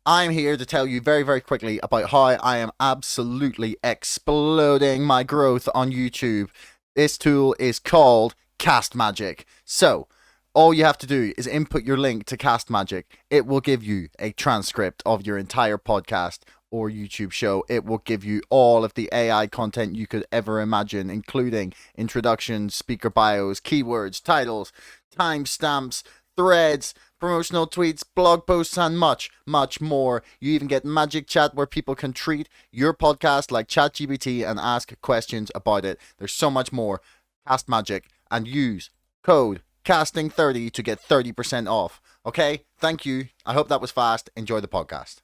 I'm here to tell you very, very quickly about how I am absolutely exploding my growth on YouTube. This tool is called Cast Magic. So, all you have to do is input your link to Cast Magic. It will give you a transcript of your entire podcast or YouTube show. It will give you all of the AI content you could ever imagine, including introductions, speaker bios, keywords, titles, timestamps, threads, promotional tweets, blog posts, and much, much more. You even get Magic Chat where people can treat your podcast like ChatGPT and ask questions about it. There's so much more. Cast Magic and use code casting30 to get 30% off. Okay? Thank you. I hope that was fast. Enjoy the podcast.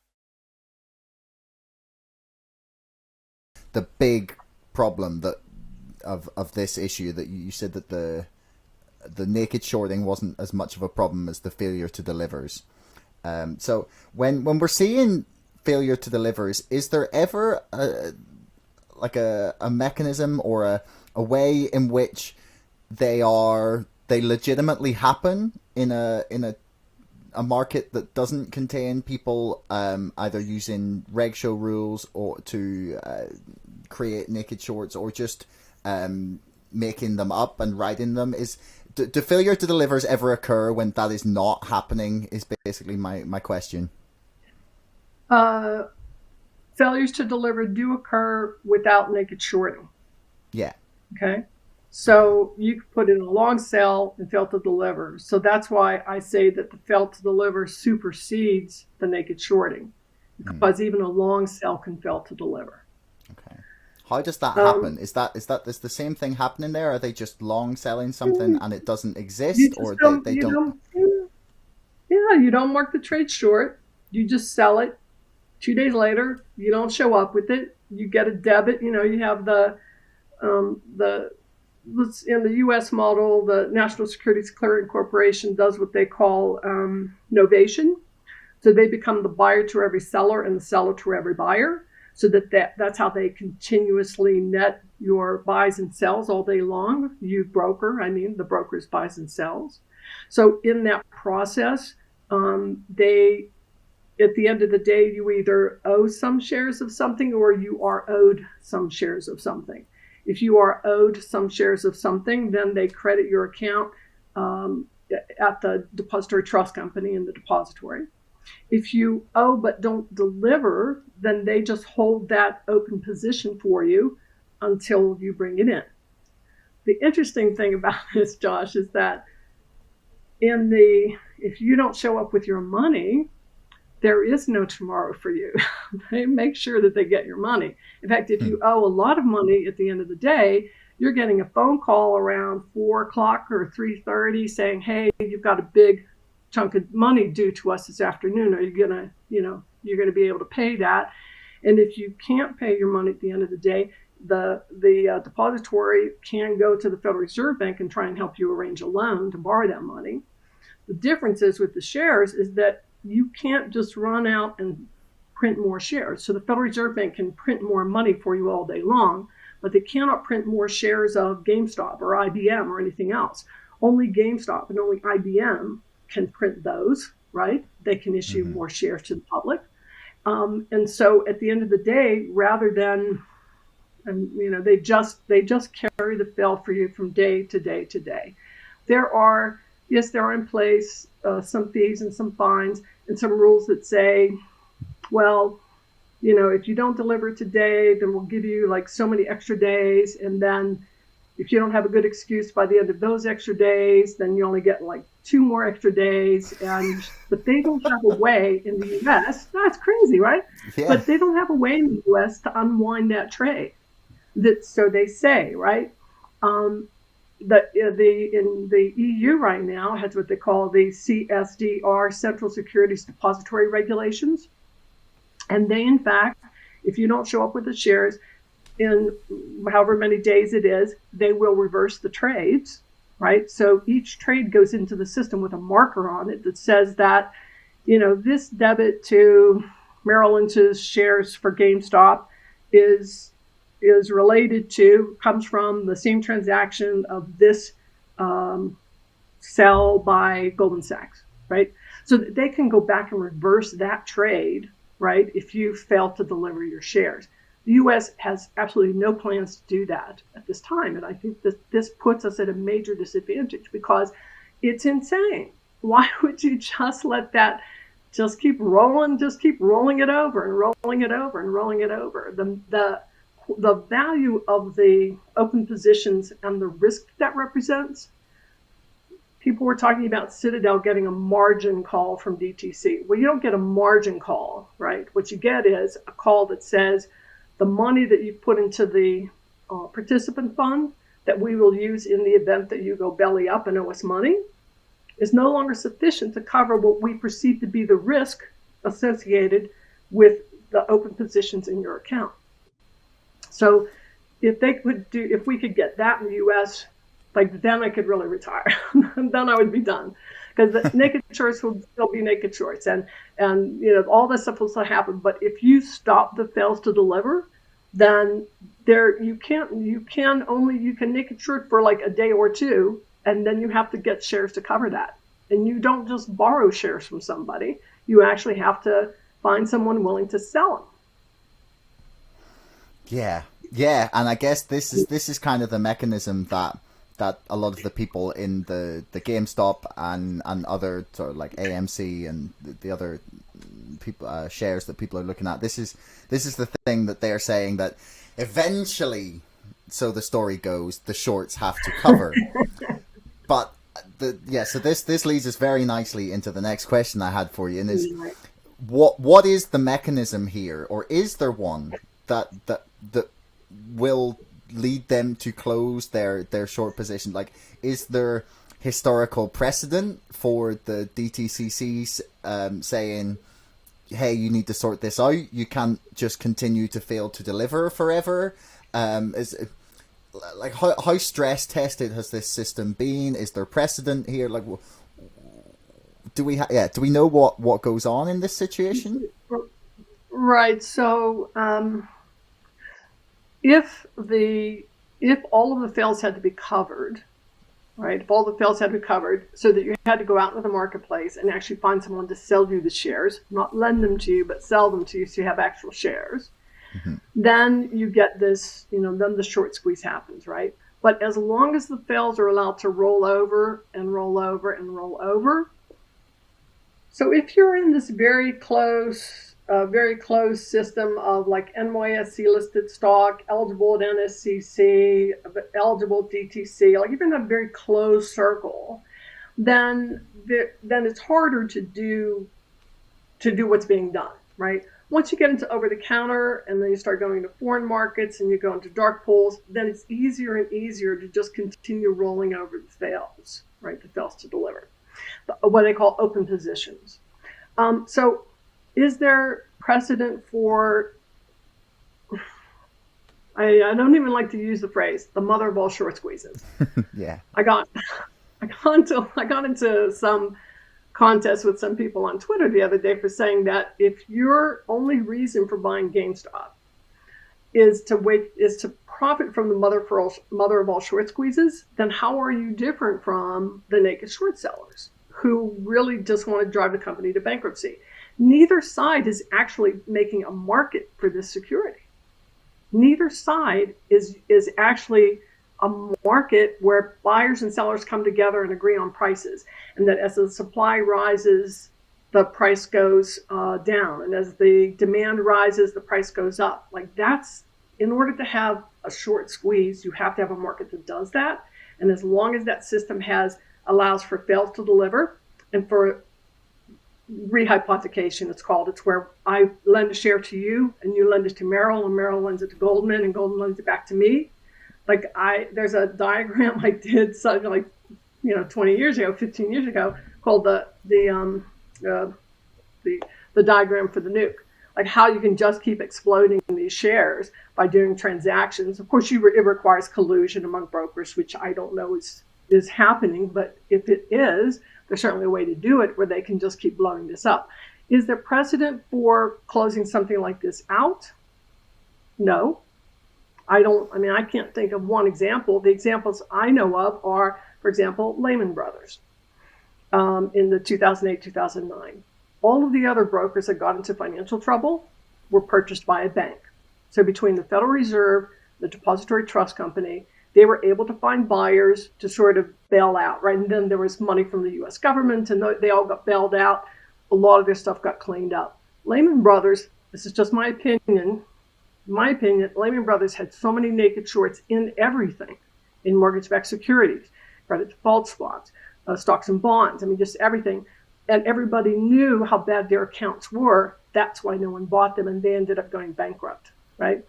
The big problem that of this issue that you said that the naked shorting wasn't as much of a problem as the failure to delivers. So when we're seeing failure to delivers, is there ever a mechanism or a way in which they legitimately happen in a market that doesn't contain people either using reg show rules or to create naked shorts or just making them up and writing them? Do failure to delivers ever occur when that is not happening is basically my question. Failures to deliver do occur without naked shorting. Yeah. Okay. So you could put in a long sell and fail to deliver. So that's why I say that the fail to deliver supersedes the naked shorting, because even a long sell can fail to deliver. Okay. How does that happen? Is the same thing happening there? Are they just long selling something and it doesn't exist, or they don't? Yeah, you don't mark the trade short. You just sell it. 2 days later, you don't show up with it. You get a debit. You have the in the U.S. model, the National Securities Clearing Corporation does what they call novation. So they become the buyer to every seller and the seller to every buyer. So that's how they continuously net your buys and sells all day long. You broker, the broker's buys and sells. So in that process, at the end of the day, you either owe some shares of something or you are owed some shares of something. If you are owed some shares of something, then they credit your account at the depository trust company in the depository. If you owe but don't deliver, then they just hold that open position for you until you bring it in. The interesting thing about this, Josh, is that if you don't show up with your money, there is no tomorrow for you. They make sure that they get your money. In fact, if you owe a lot of money at the end of the day, you're getting a phone call around 4 o'clock or 3:30 saying, hey, you've got a big chunk of money due to us this afternoon. Are you gonna, you're gonna be able to pay that? And if you can't pay your money at the end of the day, the depository can go to the Federal Reserve Bank and try and help you arrange a loan to borrow that money. The difference is with the shares is that you can't just run out and print more shares. So the Federal Reserve Bank can print more money for you all day long, but they cannot print more shares of GameStop or IBM or anything else. Only GameStop and only IBM can print those, right? They can issue more shares to the public. And so at the end of the day, rather than, they just carry the fill for you from day to day to day. There are in place some fees and some fines and some rules that say, well, if you don't deliver today, then we'll give you like so many extra days. And then if you don't have a good excuse by the end of those extra days, then you only get like 2 more extra days. But they don't have a way in the U.S. That's crazy, right? Yeah. But they don't have a way in the U.S. to unwind that trade. So they say, right? That in the EU right now has what they call the CSDR, Central Securities Depository Regulations. And they, in fact, if you don't show up with the shares in however many days it is, they will reverse the trades, right? So each trade goes into the system with a marker on it that says that, this debit to Merrill Lynch's shares for GameStop comes from the same transaction of this sell by Goldman Sachs, right? so that they can go back and reverse that trade, right, if you fail to deliver your shares. The U.S. has absolutely no plans to do that at this time, and I think that this puts us at a major disadvantage because it's insane. Why would you just let that just keep rolling it over and rolling it over and rolling it over? The value of the open positions and the risk that represents. People were talking about Citadel getting a margin call from DTC. Well, you don't get a margin call, right? What you get is a call that says the money that you put into the participant fund that we will use in the event that you go belly up and owe us money is no longer sufficient to cover what we perceive to be the risk associated with the open positions in your account. So if we could get that in the U.S., like then I could really retire. Then I would be done, because the naked shorts will still be naked shorts, and all this stuff will still happen. But if you stop the fails to deliver, then you can naked short for like a day or two, and then you have to get shares to cover that. And you don't just borrow shares from somebody; you actually have to find someone willing to sell them. Yeah, and I guess this is kind of the mechanism that a lot of the people in the GameStop and other sort of like AMC and the other people shares that people are looking at. This is the thing that they're saying that eventually, so the story goes, the shorts have to cover. But so this leads us very nicely into the next question I had for you, and is what is the mechanism here, or is there one that will lead them to close their short position? Like, is there historical precedent for the DTCCs saying, hey, you need to sort this out, you can't just continue to fail to deliver forever? Is it, like, how stress tested has this system been? Is there precedent here? Like, do we know what goes on in this situation? Right. So if all of the fails had to be covered, right? If all the fails had to be covered, so that you had to go out into the marketplace and actually find someone to sell you the shares, not lend them to you, but sell them to you, so you have actual shares. Mm-hmm. Then you get this, then the short squeeze happens, right? But as long as the fails are allowed to roll over and roll over and roll over, so if you're in this very close system of like NYSE listed stock, eligible at NSCC, eligible at DTC, like even a very closed circle, then it's harder to do what's being done, right? Once you get into over the counter and then you start going to foreign markets and you go into dark pools, then it's easier and easier to just continue rolling over the fails, right? The fails to deliver, what they call open positions. So is there precedent for, I don't even like to use the phrase, the mother of all short squeezes? Yeah. I got into some contest with some people on Twitter the other day for saying that if your only reason for buying GameStop is to profit from the mother of all short squeezes, then how are you different from the naked short sellers who really just want to drive the company to bankruptcy? Neither side is actually making a market for this security. Neither side is actually a market where buyers and sellers come together and agree on prices, and that as the supply rises, the price goes down, and as the demand rises, the price goes up. Like, that's, in order to have a short squeeze, you have to have a market that does that. And as long as that system allows for fails to deliver and for rehypothecation, it's where I lend a share to you and you lend it to Merrill, and Merrill lends it to Goldman, and Goldman lends it back to me. Like, there's a diagram I did something like 20 years ago, 15 years ago, called the diagram for the nuke. Like, how you can just keep exploding these shares by doing transactions. Of course, it requires collusion among brokers, which I don't know is happening, but if it is, there's certainly a way to do it where they can just keep blowing this up. Is there precedent for closing something like this out? No. I can't think of one example. The examples I know of are, for example, Lehman Brothers. in the 2008, 2009. All of the other brokers that got into financial trouble were purchased by a bank. So between the Federal Reserve, the Depository Trust Company, they were able to find buyers to sort of bail out, right? And then there was money from the U.S. government, and they all got bailed out. A lot of their stuff got cleaned up. Lehman Brothers, this is just my opinion, Lehman Brothers had so many naked shorts in everything, in mortgage-backed securities, credit default swaps, stocks and bonds, I mean, just everything. And everybody knew how bad their accounts were. That's why no one bought them, and they ended up going bankrupt, right?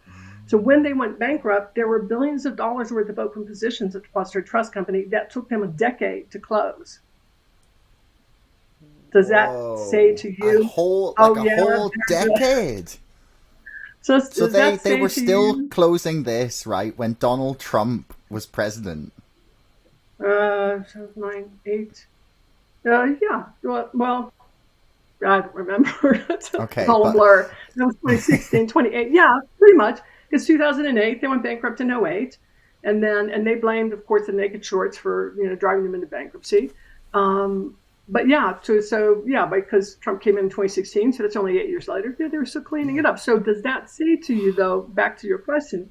So when they went bankrupt, there were billions of dollars worth of open positions at the Depository Trust Company that took them a decade to close. Does that say to you? A whole decade. So they were still closing this, right, when Donald Trump was president. 9, 8. Yeah. Well, I don't remember. It's all a blur. That was 2016, 28. Yeah, pretty much. Because 2008, they went bankrupt in 08. And they blamed, of course, the naked shorts for, driving them into bankruptcy. But yeah, because Trump came in 2016, so that's only 8 years later. Yeah, they were still cleaning it up. So does that say to you, though, back to your question,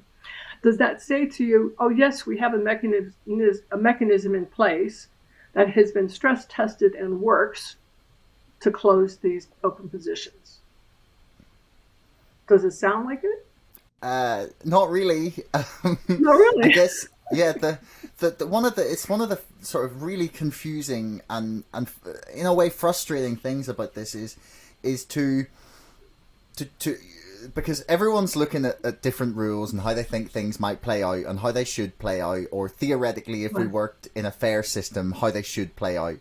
does that say to you, oh, yes, we have a mechanism in place that has been stress tested and works to close these open positions? Does it sound like it? Not really. Not really. I guess, yeah. It's one of the sort of really confusing and in a way frustrating things about this is to because everyone's looking at different rules and how they think things might play out and how they should play out, or theoretically, if we worked in a fair system, how they should play out.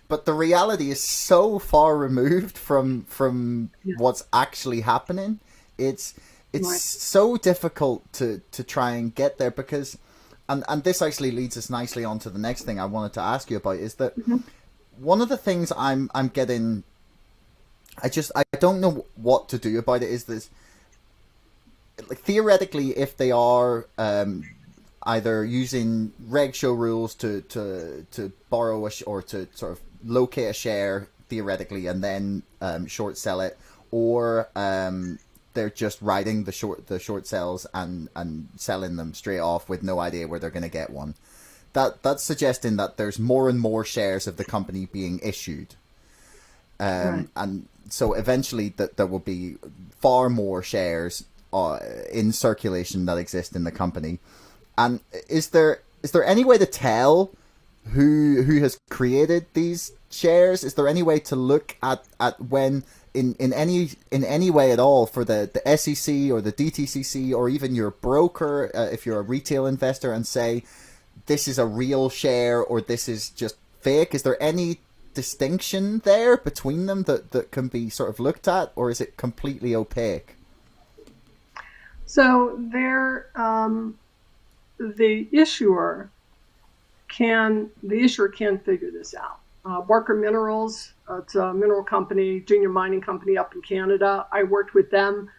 But the reality is so far removed from what's actually happening. It's so difficult to try and get there because, and this actually leads us nicely on to the next thing I wanted to ask you about, is that one of the things I'm getting, I don't know what to do about it, is this, like, theoretically, if they are either using reg show rules to borrow or to sort of locate a share theoretically and then short sell it, or they're just riding the short sells and selling them straight off with no idea where they're going to get one. That's suggesting that there's more and more shares of the company being issued. And so eventually that there will be far more shares in circulation that exist in the company. And is there any way to tell who has created these shares? Is there any way to look at when in any way at all for the SEC or the DTCC or even your broker, if you're a retail investor, and say this is a real share or this is just fake? Is there any distinction there between them that can be sort of looked at, or is it completely opaque? So the issuer can figure this out. Barker Minerals, it's a mineral company, junior mining company up in Canada. I worked with them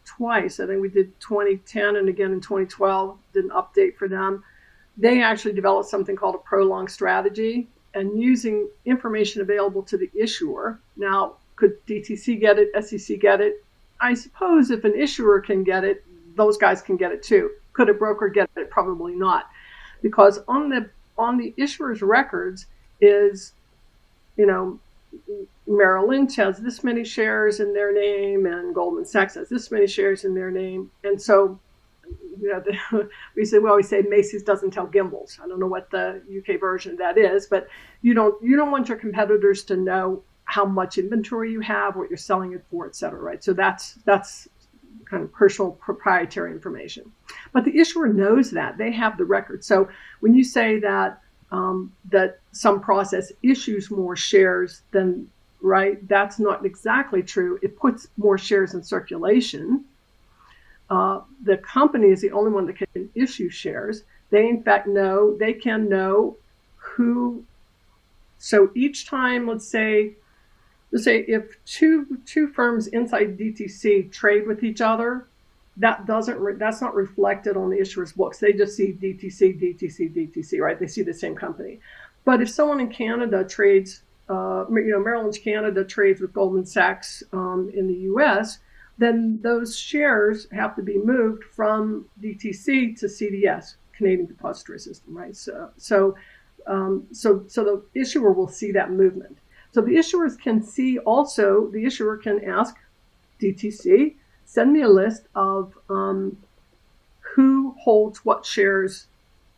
twice. I think we did 2010 and again in 2012, did an update for them. They actually developed something called a prolonged strategy, and using information available to the issuer. Now, could DTC get it, SEC get it? I suppose if an issuer can get it, those guys can get it too. Could a broker get it? Probably not. Because on the issuer's records is, Merrill Lynch has this many shares in their name and Goldman Sachs has this many shares in their name. And so, we always say Macy's doesn't tell Gimbels. I don't know what the UK version of that is, but you don't want your competitors to know how much inventory you have, what you're selling it for, et cetera, right? So that's kind of personal proprietary information. But the issuer knows that. They have the record. So when you say that that some process issues more shares than, right, that's not exactly true. It puts more shares in circulation. The company is the only one that can issue shares. They, in fact, can know who. So each time, let's say if two firms inside DTC trade with each other, that's not reflected on the issuer's books. They just see DTC, DTC, DTC, right? They see the same company. But if someone in Canada trades, Merrill Lynch Canada trades with Goldman Sachs in the U.S., then those shares have to be moved from DTC to CDS, Canadian Depository System, right? So the issuer will see that movement. So the issuers can see also, the issuer can ask DTC, send me a list of who holds what shares.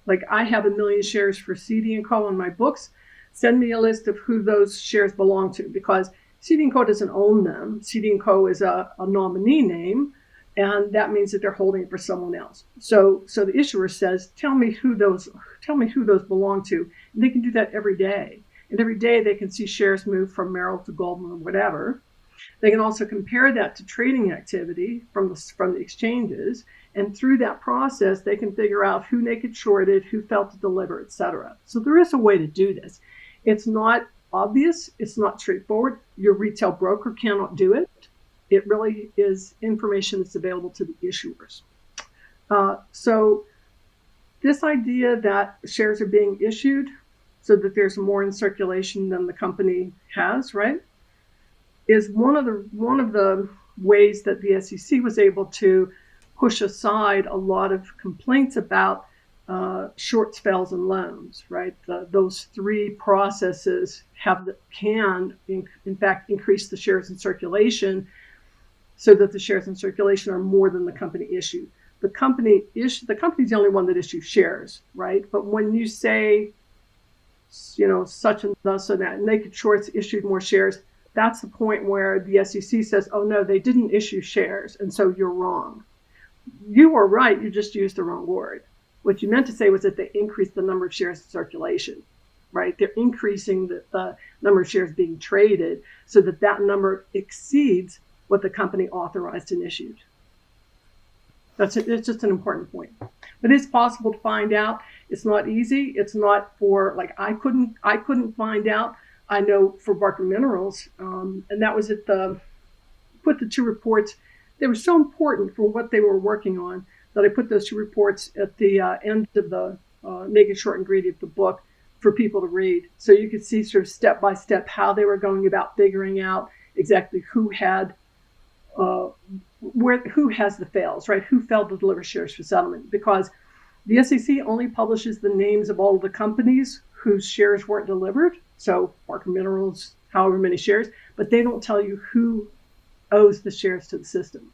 Like I have 1 million shares for CD & Co. on my books. Send me a list of who those shares belong to, because CD & Co. doesn't own them. CD & Co. is a nominee name, and that means that they're holding it for someone else. So the issuer says, tell me who those belong to. And they can do that every day. And every day they can see shares move from Merrill to Goldman or whatever. They can also compare that to trading activity from the exchanges. And through that process, they can figure out who naked shorted, who failed to deliver, etc. So there is a way to do this. It's not obvious. It's not straightforward. Your retail broker cannot do it. It really is information that's available to the issuers. So this idea that shares are being issued so that there's more in circulation than the company has, right, is one of the ways that the SEC was able to push aside a lot of complaints about short spells and loans, right? Those three processes can in fact increase the shares in circulation, so that the shares in circulation are more than the company issued. The company's the only one that issues shares, right? But when you say, such and thus and that, naked shorts issued more shares, that's the point where the SEC says, oh no, they didn't issue shares, and so you're wrong. You were right, you just used the wrong word. What you meant to say was that they increased the number of shares in circulation, right? They're increasing the number of shares being traded so that number exceeds what the company authorized and issued. It's just an important point. It is possible to find out. It's not easy. It's not I couldn't find out. I know for Barker Minerals, and that was put the two reports. They were so important for what they were working on that I put those two reports at the end of the naked short ingredient, the book, for people to read. So you could see sort of step by step how they were going about figuring out exactly who has the fails, right? Who failed to deliver shares for settlement, because the SEC only publishes the names of all of the companies whose shares weren't delivered. So Barker Minerals, however many shares, but they don't tell you who owes the shares to the system.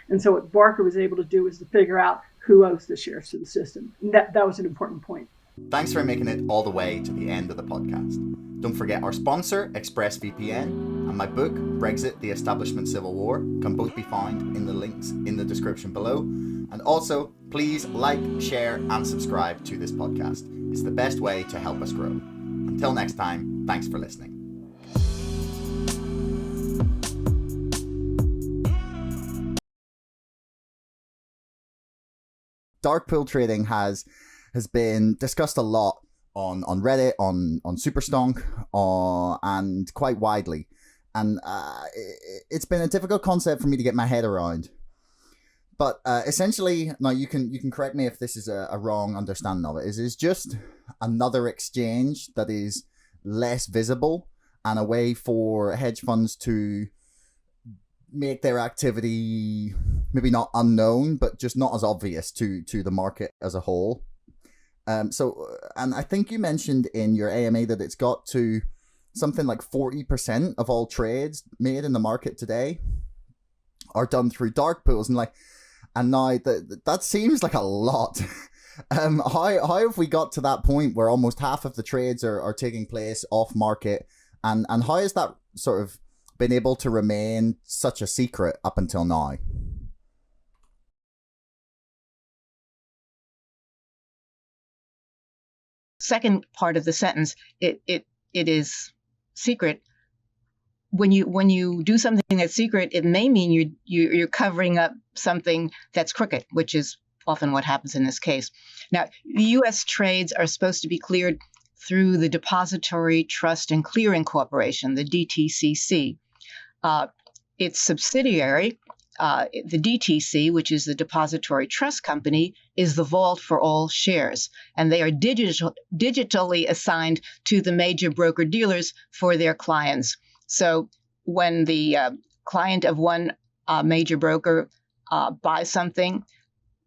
And so what Barker was able to do is to figure out who owes the shares to the system. And that was an important point. Thanks for making it all the way to the end of the podcast. Don't forget our sponsor, ExpressVPN, and my book, Brexit, The Establishment Civil War, can both be found in the links in the description below. And also, please like, share, and subscribe to this podcast. It's the best way to help us grow. Until next time, thanks for listening. Dark pool trading has been discussed a lot on Reddit, on Superstonk, and quite widely. And it's been a difficult concept for me to get my head around. But essentially, now you can correct me if this is a wrong understanding of it. It's just another exchange that is less visible and a way for hedge funds to make their activity maybe not unknown, but just not as obvious to the market as a whole. And I think you mentioned in your AMA that it's got to something like 40% of all trades made in the market today are done through dark pools, and now that seems like a lot. How have we got to that point where almost half of the trades are taking place off market, and how has that sort of been able to remain such a secret up until now? Second part of the sentence, it is secret. When you do something that's secret, it may mean you're covering up something that's crooked, which is often what happens in this case. Now, the U.S. trades are supposed to be cleared through the Depository Trust and Clearing Corporation, the DTCC. Its subsidiary, the DTC, which is the Depository Trust Company, is the vault for all shares, and they are digitally assigned to the major broker-dealers for their clients. So when the client of one major broker buys something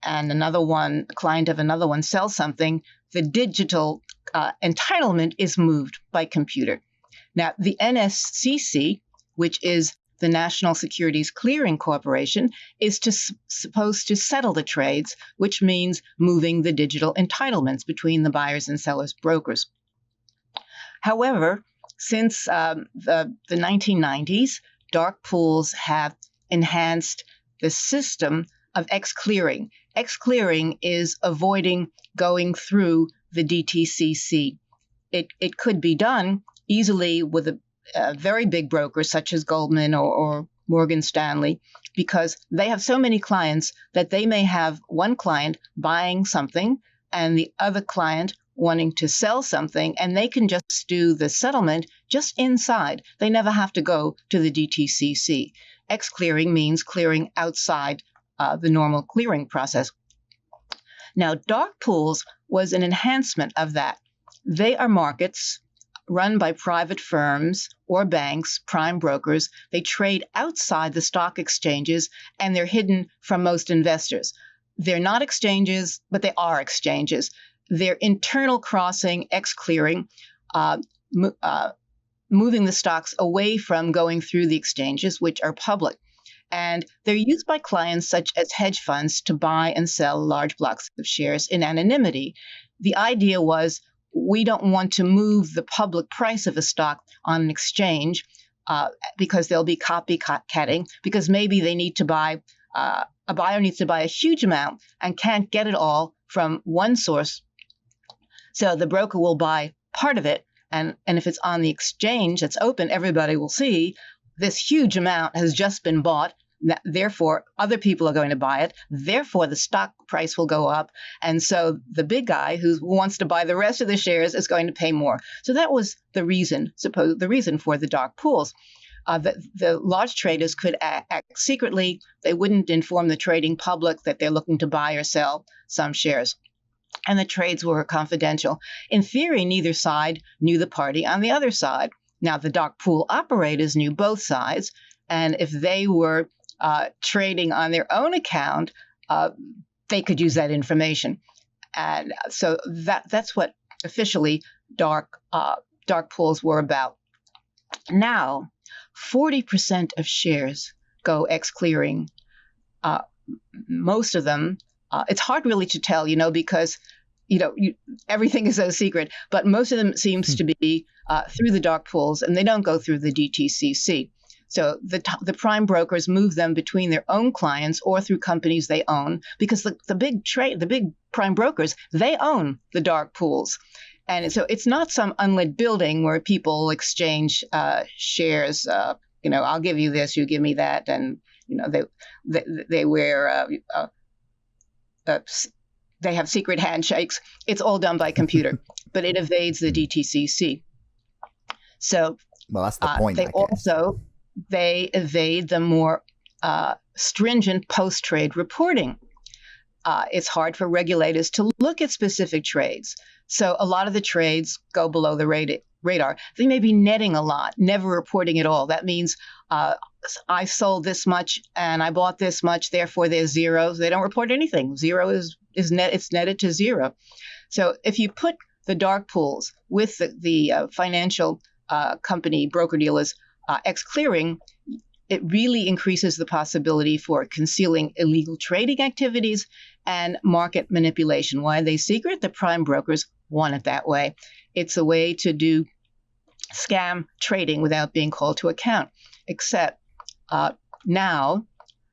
and client of another one sells something, the digital entitlement is moved by computer. Now, the NSCC, which is the National Securities Clearing Corporation, is supposed to settle the trades, which means moving the digital entitlements between the buyers and sellers brokers. However, since the 1990s, dark pools have enhanced the system of X-clearing. X-clearing is avoiding going through the DTCC. It could be done easily with a very big brokers such as Goldman or Morgan Stanley, because they have so many clients that they may have one client buying something and the other client wanting to sell something, and they can just do the settlement just inside. They never have to go to the DTCC. X-clearing means clearing outside the normal clearing process. Now, dark pools was an enhancement of that. They are markets run by private firms or banks, prime brokers. They trade outside the stock exchanges, and they're hidden from most investors. They're not exchanges, but they are exchanges. They're internal crossing, X-clearing, moving the stocks away from going through the exchanges, which are public. And they're used by clients such as hedge funds to buy and sell large blocks of shares in anonymity. The idea was, we don't want to move the public price of a stock on an exchange because there'll be copycatting, because maybe they need to buy, a buyer needs to buy a huge amount and can't get it all from one source. So the broker will buy part of it, and if it's on the exchange that's open, everybody will see this huge amount has just been bought. Therefore, other people are going to buy it. Therefore, the stock price will go up. And so the big guy who wants to buy the rest of the shares is going to pay more. So that was the reason for the dark pools. The large traders could act secretly. They wouldn't inform the trading public that they're looking to buy or sell some shares. And the trades were confidential. In theory, neither side knew the party on the other side. Now, the dark pool operators knew both sides. And if they were trading on their own account, they could use that information. And so that's what officially dark pools were about. Now, 40% of shares go X-clearing. Most of them, it's hard really to tell, because everything is so secret, but most of them seems to be through the dark pools, and they don't go through the DTCC. So the prime brokers move them between their own clients or through companies they own, because the big prime brokers, they own the dark pools. And so it's not some unlit building where people exchange shares. I'll give you this, you give me that, and they wear they have secret handshakes. It's all done by computer, but it evades the DTCC. So well, that's the point. They evade the more stringent post-trade reporting. It's hard for regulators to look at specific trades. So a lot of the trades go below the radar. They may be netting a lot, never reporting at all. That means I sold this much and I bought this much, therefore there's zero. They don't report anything. Zero is net. It's netted to zero. So if you put the dark pools with the financial company broker-dealers X-clearing, it really increases the possibility for concealing illegal trading activities and market manipulation. Why are they secret? The prime brokers want it that way. It's a way to do scam trading without being called to account. Except now,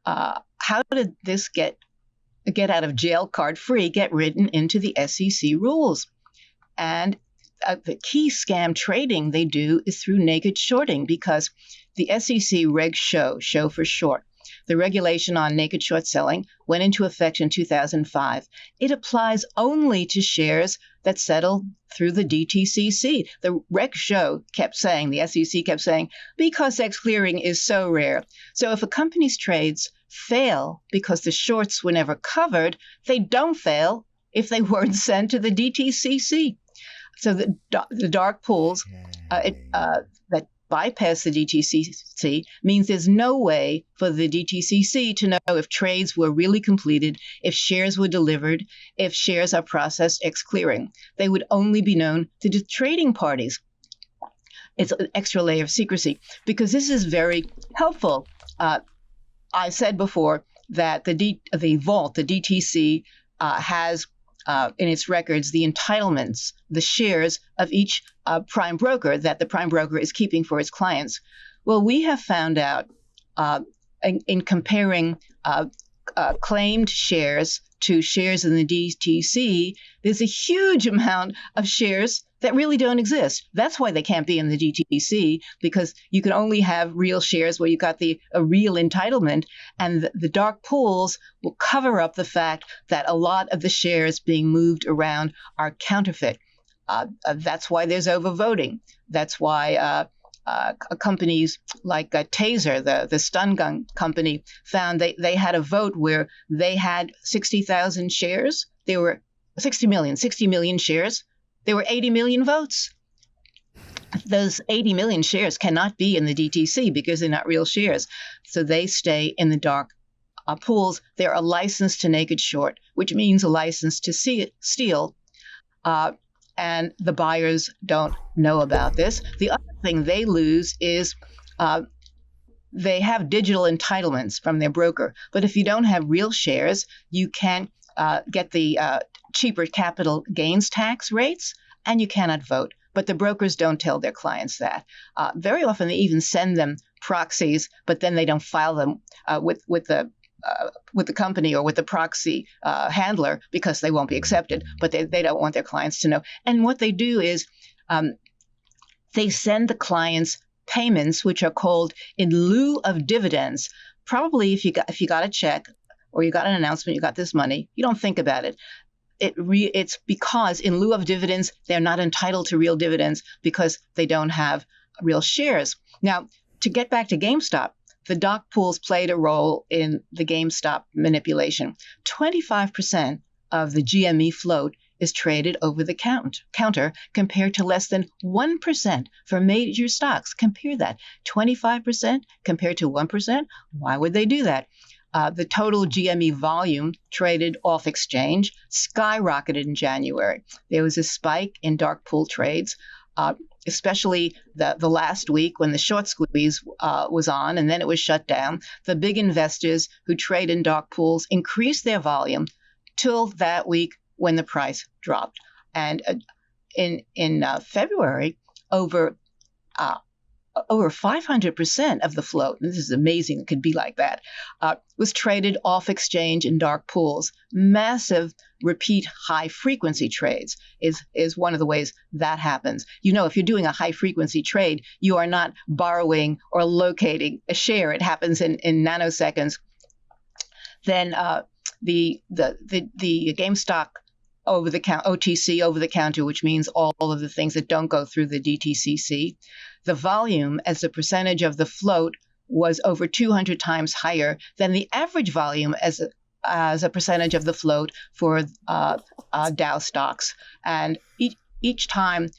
how did this get out of jail card free get written into the SEC rules? And the key scam trading they do is through naked shorting, because the SEC regs show for short, The regulation on naked short selling went into effect in 2005. It applies only to shares that settle through the DTCC. The rec show kept saying, the SEC kept saying, because X clearing is so rare. So if a company's trades fail because the shorts were never covered, they don't fail if they weren't sent to the DTCC. So the dark pools that bypass the DTCC means there's no way for the DTCC to know if trades were really completed, if shares were delivered, if shares are processed ex clearing. They would only be known to the trading parties. It's an extra layer of secrecy because this is very helpful. I said before that the vault, the DTC, has in its records the entitlements, the shares of each prime broker that the prime broker is keeping for its clients. Well, we have found out in comparing claimed shares to shares in the DTC, there's a huge amount of shares that really don't exist. That's why they can't be in the DTC, because you can only have real shares where you got a real entitlement, and the dark pools will cover up the fact that a lot of the shares being moved around are counterfeit. That's why there's overvoting. That's why companies like Taser, the stun gun company, found they had a vote where they had 60,000 shares. There were 60 million shares. There were 80 million votes. Those 80 million shares cannot be in the DTC because they're not real shares. So they stay in the dark pools. They're a license to naked short, which means a license to steal. And the buyers don't know about this. The other thing they lose is they have digital entitlements from their broker. But if you don't have real shares, you can't get the cheaper capital gains tax rates, and you cannot vote. But the brokers don't tell their clients that. Very often they even send them proxies, but then they don't file them with the company or with the proxy handler because they won't be accepted, but they don't want their clients to know. And what they do is they send the clients payments, which are called in lieu of dividends. Probably if you got a check or you got an announcement, you got this money, you don't think about it. It's because in lieu of dividends, they're not entitled to real dividends because they don't have real shares. Now, to get back to GameStop, the dark pools played a role in the GameStop manipulation. 25% of the GME float is traded over the counter compared to less than 1% for major stocks. Compare that. 25% compared to 1%. Why would they do that? The total GME volume traded off exchange skyrocketed in January. There was a spike in dark pool trades, especially the last week when the short squeeze was on, and then it was shut down. The big investors who trade in dark pools increased their volume till that week when the price dropped. And in February, over 500% of the float, and this is amazing, it could be like that, was traded off exchange in dark pools. Massive repeat high frequency trades is one of the ways that happens. You know, if you're doing a high frequency trade, you are not borrowing or locating a share. It happens in nanoseconds. Then the GameStop OTC over the counter, which means all of the things that don't go through the DTCC. The volume as a percentage of the float was over 200 times higher than the average volume as a percentage of the float for Dow stocks. And each time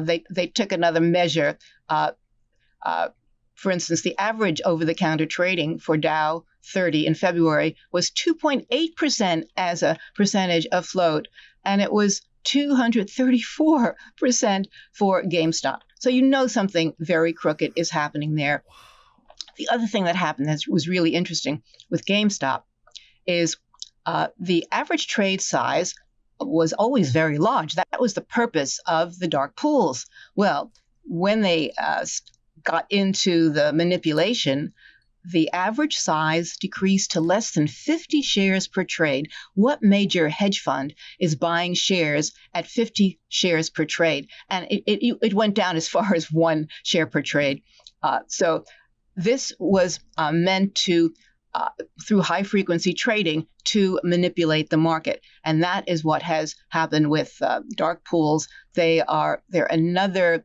they took another measure. For instance, the average over-the-counter trading for Dow 30 in February was 2.8% as a percentage of float, and it was 234% for GameStop. So you know something very crooked is happening there. The other thing that happened that was really interesting with GameStop is the average trade size was always very large. That was the purpose of the dark pools. Well, when they got into the manipulation, the average size decreased to less than 50 shares per trade. What major hedge fund is buying shares at 50 shares per trade? And it went down as far as 1 share per trade. So this was meant to through high frequency trading to manipulate the market. And that is what has happened with dark pools. They're another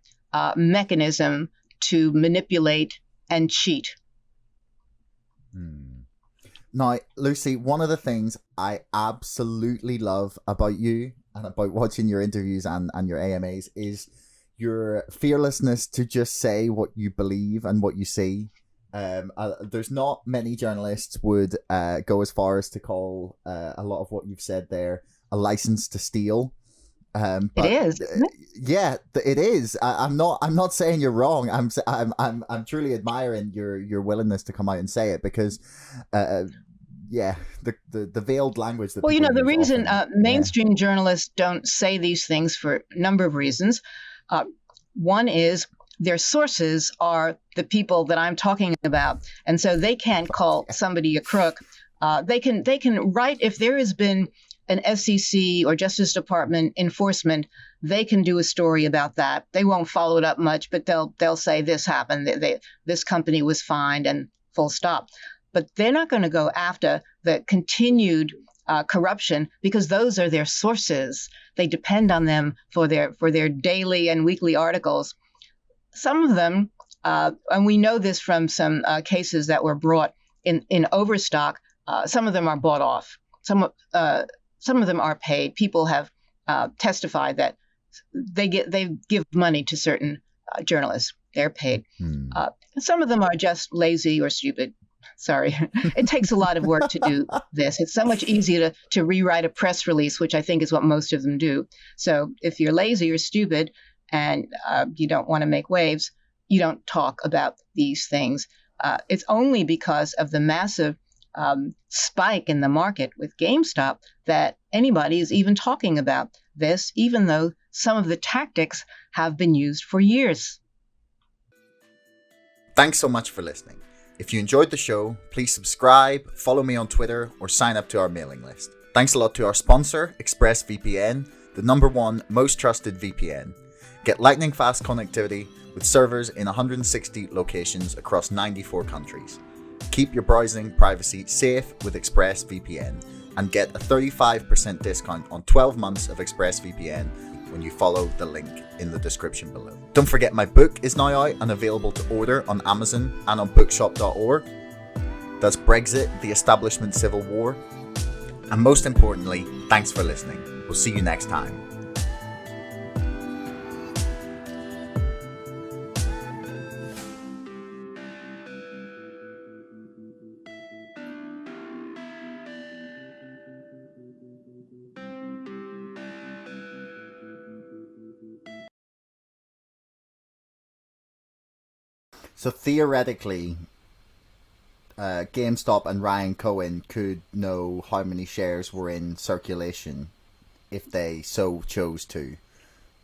mechanism to manipulate and cheat. Now, Lucy, one of the things I absolutely love about you and about watching your interviews and your AMAs is your fearlessness to just say what you believe and what you see. There's not many journalists would go as far as to call a lot of what you've said there a license to steal. But, it is. Yeah, it is. I'm not saying you're wrong. I'm truly admiring your willingness to come out and say it because, yeah, the veiled language that. Well, the reason mainstream yeah. journalists don't say these things for a number of reasons. One is their sources are the people that I'm talking about, and so they can't call somebody a crook. They can write if there has been an SEC or Justice Department enforcement, they can do a story about that. They won't follow it up much, but they'll say this happened. This company was fined and full stop. But they're not going to go after the continued corruption because those are their sources. They depend on them for their daily and weekly articles. Some of them, and we know this from some cases that were brought in Overstock, some of them are bought off. Some of them are paid. People have testified that they give money to certain journalists. They're paid. Some of them are just lazy or stupid. Sorry. It takes a lot of work to do this. It's so much easier to rewrite a press release, which I think is what most of them do. So if you're lazy or stupid and you don't want to make waves, you don't talk about these things. It's only because of the massive spike in the market with GameStop that anybody is even talking about this, even though some of the tactics have been used for years. Thanks so much for listening. If you enjoyed the show, please subscribe, follow me on Twitter, or sign up to our mailing list. Thanks a lot to our sponsor, ExpressVPN, the #1 most trusted VPN. Get lightning fast connectivity with servers in 160 locations across 94 countries. Keep your browsing privacy safe with ExpressVPN and get a 35% discount on 12 months of ExpressVPN when you follow the link in the description below. Don't forget my book is now out and available to order on Amazon and on bookshop.org. That's Brexit, the Establishment Civil War. And most importantly, thanks for listening. We'll see you next time. So theoretically, GameStop and Ryan Cohen could know how many shares were in circulation if they so chose to,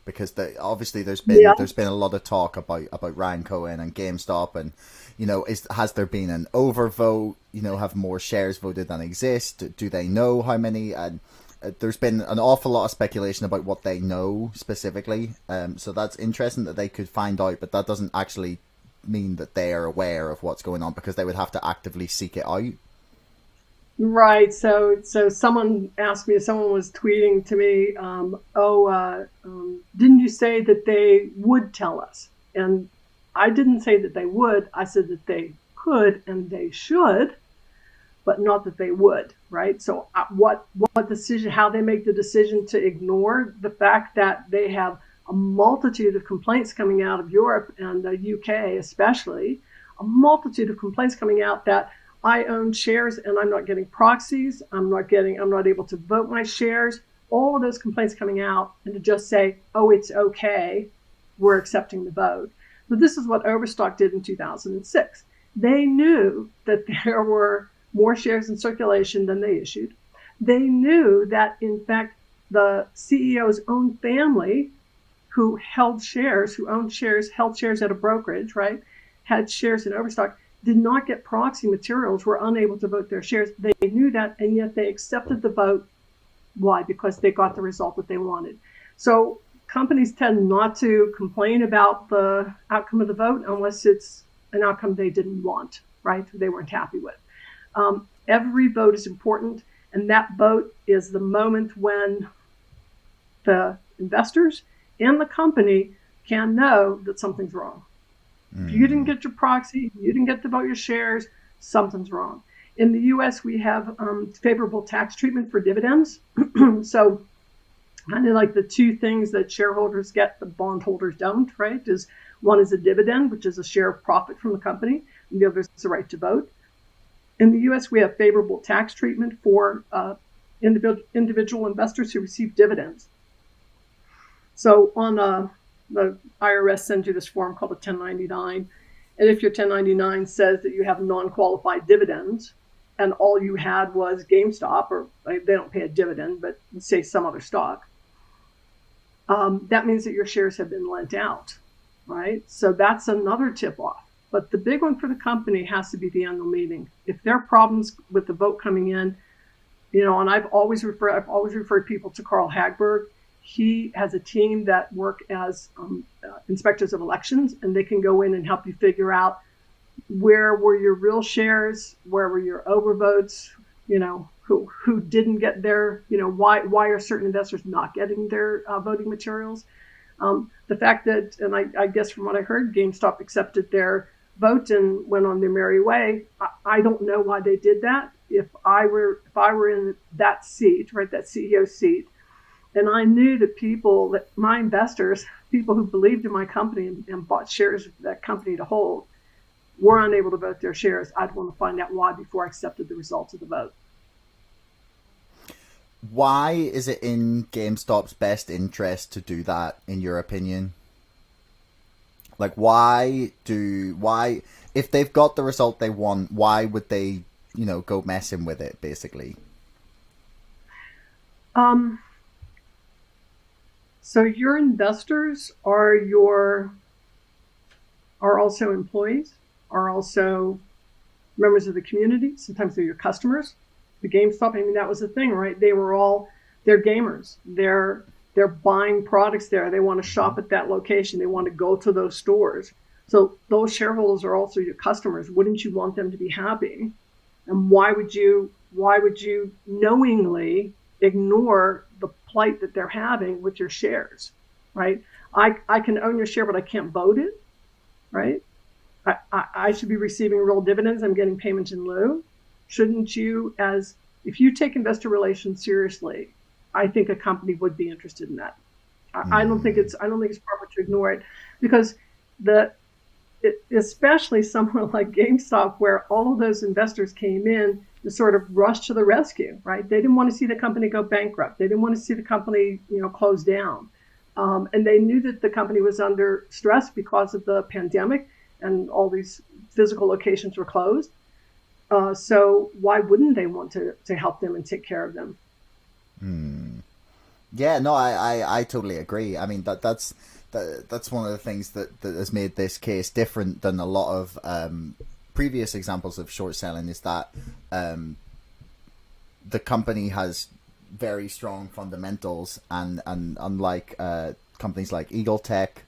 because obviously there's been a lot of talk about Ryan Cohen and GameStop, and has there been an overvote? Have more shares voted than exist? Do they know how many? And there's been an awful lot of speculation about what they know specifically. So that's interesting that they could find out, but that doesn't actually mean that they are aware of what's going on because they would have to actively seek it out. Right. So someone asked me, someone was tweeting to me, didn't you say that they would tell us? And I didn't say that they would. I said that they could and they should, but not that they would. Right. So what decision, how they make the decision to ignore the fact that they have a multitude of complaints coming out of Europe and the UK especially, a multitude of complaints coming out that I own shares and I'm not getting proxies, I'm not able to vote my shares, all of those complaints coming out, and to just say, oh, it's okay, we're accepting the vote. But this is what Overstock did in 2006. They knew that there were more shares in circulation than they issued. They knew that, in fact, the CEO's own family who held shares, held shares at a brokerage, right, had shares in Overstock, did not get proxy materials, were unable to vote their shares. They knew that, and yet they accepted the vote. Why? Because they got the result that they wanted. So companies tend not to complain about the outcome of the vote unless it's an outcome they didn't want, right, they weren't happy with. Every vote is important, and that vote is the moment when the investors and the company can know that something's wrong. If you didn't get your proxy, you didn't get to vote your shares, something's wrong. In the U.S., we have favorable tax treatment for dividends. So kind of like the two things that shareholders get, the bondholders don't, right? Is one is a dividend, which is a share of profit from the company, and the other is the right to vote. In the U.S., we have favorable tax treatment for individual investors who receive dividends. So on the IRS sends you this form called a 1099. And if your 1099 says that you have non-qualified dividends and all you had was GameStop, or they don't pay a dividend, but say some other stock, that means that your shares have been lent out, right? So that's another tip-off. But the big one for the company has to be the annual meeting. If there are problems with the vote coming in, and I've always referred people to Carl Hagberg. He has a team that work as inspectors of elections, and they can go in and help you figure out where were your real shares, where were your overvotes, who didn't get their, why are certain investors not getting their voting materials. The fact that, and I guess from what I heard, GameStop accepted their vote and went on their merry way. I don't know why they did that. If I were in that seat, right, that CEO seat, and I knew that my investors, people who believed in my company and bought shares of that company to hold, were unable to vote their shares, I'd want to find out why before I accepted the results of the vote. Why is it in GameStop's best interest to do that, in your opinion? Like, why, if they've got the result they want, why would they, go messing with it, basically? So your investors are also employees, are also members of the community. Sometimes they're your customers. The GameStop, that was the thing, right? They're gamers. They're buying products there. They want to shop at that location. They want to go to those stores. So those shareholders are also your customers. Wouldn't you want them to be happy? And why would you knowingly ignore the plight that they're having with your shares, right? I can own your share, but I can't vote it, right? I should be receiving real dividends. I'm getting payments in lieu. Shouldn't you, if you take investor relations seriously, I think a company would be interested in that. I don't think it's proper to ignore it, because especially somewhere like GameStop, where all of those investors came in to sort of rush to the rescue, right? They didn't want to see the company go bankrupt. They didn't want to see the company, close down. And they knew that the company was under stress because of the pandemic and all these physical locations were closed. So why wouldn't they want to help them and take care of them? Yeah, no, I totally agree. That's one of the things that has made this case different than a lot of previous examples of short selling, is that the company has very strong fundamentals, and unlike companies like Eagle Tech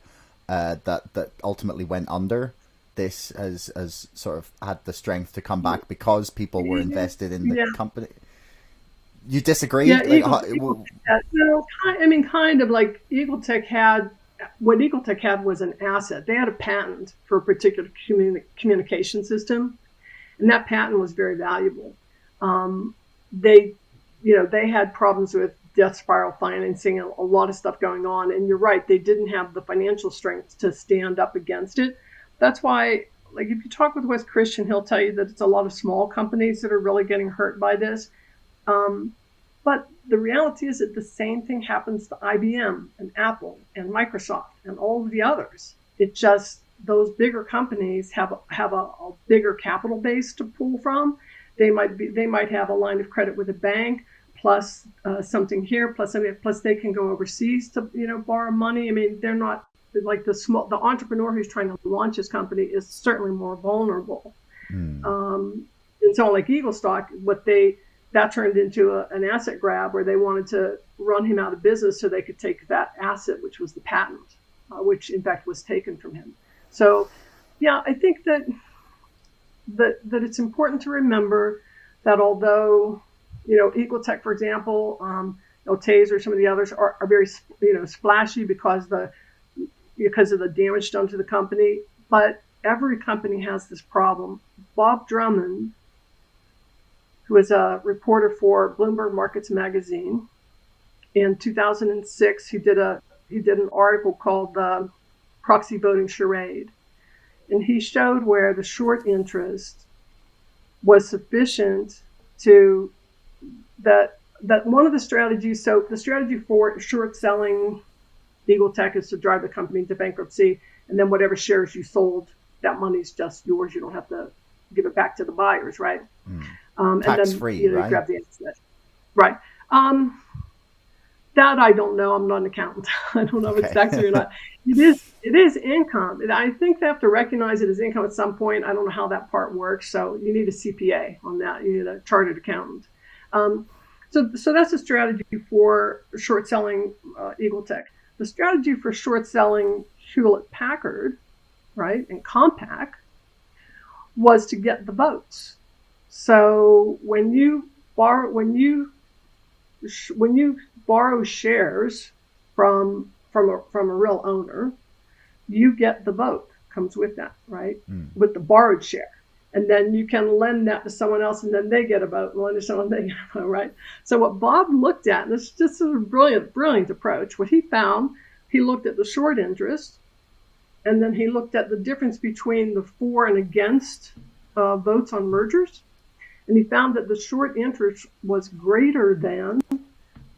that ultimately went under, this has sort of had the strength to come back because people were invested in the company. You disagree? Yeah, kind of like Eagle Tech had. What Eagle Tech had was an asset. They had a patent for a particular communication system, and that patent was very valuable. They had problems with death spiral financing and a lot of stuff going on. And you're right, they didn't have the financial strength to stand up against it. That's why, like, if you talk with Wes Christian, he'll tell you that it's a lot of small companies that are really getting hurt by this. But the reality is that the same thing happens to IBM and Apple and Microsoft and all of the others. It just, those bigger companies have a bigger capital base to pull from. They might have a line of credit with a bank, plus something here, plus they can go overseas to borrow money. They're not like the entrepreneur who's trying to launch his company is certainly more vulnerable. And so like Eagle Stock, that turned into an asset grab where they wanted to run him out of business so they could take that asset, which was the patent, which in fact was taken from him. So, yeah, I think that it's important to remember that although, Equal-Tech, for example, Taser, some of the others are very, splashy because of the damage done to the company. But every company has this problem. Bob Drummond, who was a reporter for Bloomberg Markets Magazine, in 2006, he did an article called "The Proxy Voting Charade," and he showed where the short interest was sufficient to that one of the strategies. So the strategy for short selling Equal-Tech is to drive the company into bankruptcy, and then whatever shares you sold, that money's just yours. You don't have to give it back to the buyers, right? Tax and then, free, right? You grab the asset. Right. That I don't know. I'm not an accountant. I don't know if it's tax free or not. It is income. I think they have to recognize it as income at some point. I don't know how that part works. So you need a CPA on that. You need a chartered accountant. So that's a strategy for short selling Equal-Tech. The strategy for short selling Hewlett-Packard, right, and Compaq was to get the votes. So when you borrow shares from a real owner, you get the vote, comes with that, right? With the borrowed share. And then you can lend that to someone else, and then they get a vote, and lend to someone, they get a vote, right? So what Bob looked at, and this is just a brilliant approach, what he found, he looked at the short interest, and then he looked at the difference between the for and against votes on mergers, and he found that the short interest was greater than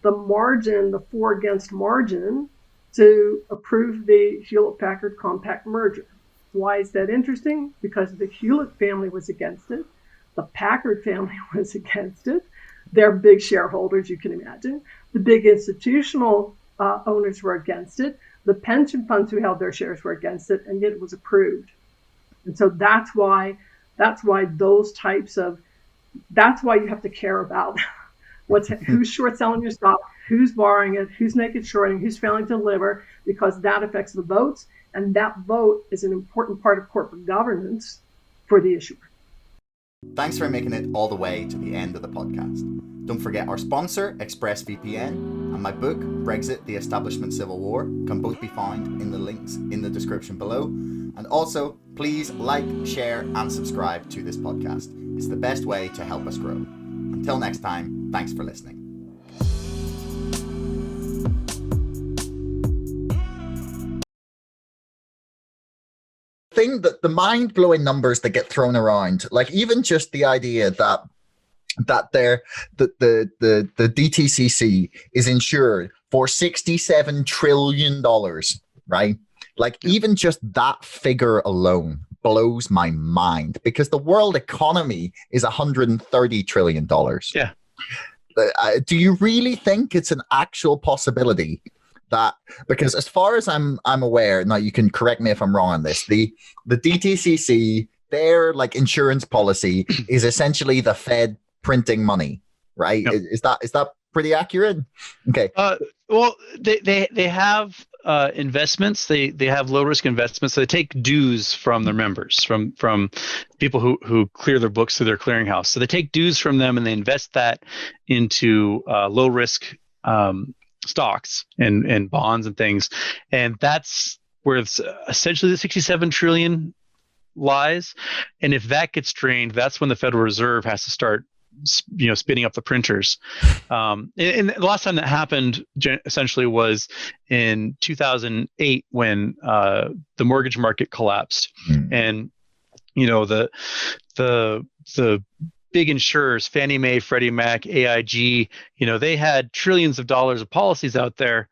the margin, the for against margin, to approve the Hewlett-Packard Compaq merger. Why is that interesting? Because the Hewlett family was against it. The Packard family was against it. They're big shareholders, you can imagine. The big institutional owners were against it. The pension funds who held their shares were against it, and yet it was approved. And so that's why you have to care about who's short selling your stock, who's borrowing it, who's naked shorting, who's failing to deliver, because that affects the votes. And that vote is an important part of corporate governance for the issuer. Thanks for making it all the way to the end of the podcast. Don't forget our sponsor, ExpressVPN, and my book, Brexit, the Establishment Civil War, can both be found in the links in the description below. And also, please like, share, and subscribe to this podcast. It's the best way to help us grow. Until next time, thanks for listening. Thing that the mind-blowing numbers that get thrown around, like even just the idea that the DTCC is insured for $67 trillion, right? Like even just that figure alone blows my mind, because the world economy is $130 trillion. Yeah. Do you really think it's an actual possibility that, because as far as I'm aware, now you can correct me if I'm wrong on this, the DTCC, their like insurance policy is essentially the Fed printing money, right? Yep. Is that pretty accurate? Okay. Well, they have investments. They have low risk investments. So they take dues from their members, from people who clear their books through their clearinghouse. So they take dues from them and they invest that into low risk stocks and bonds and things, and that's where it's essentially the 67 trillion lies. And if that gets drained, that's when the Federal Reserve has to start spinning up the printers. And the last time that happened essentially was in 2008 when the mortgage market collapsed. And the big insurers, Fannie Mae, Freddie Mac, AIG, they had trillions of dollars of policies out there,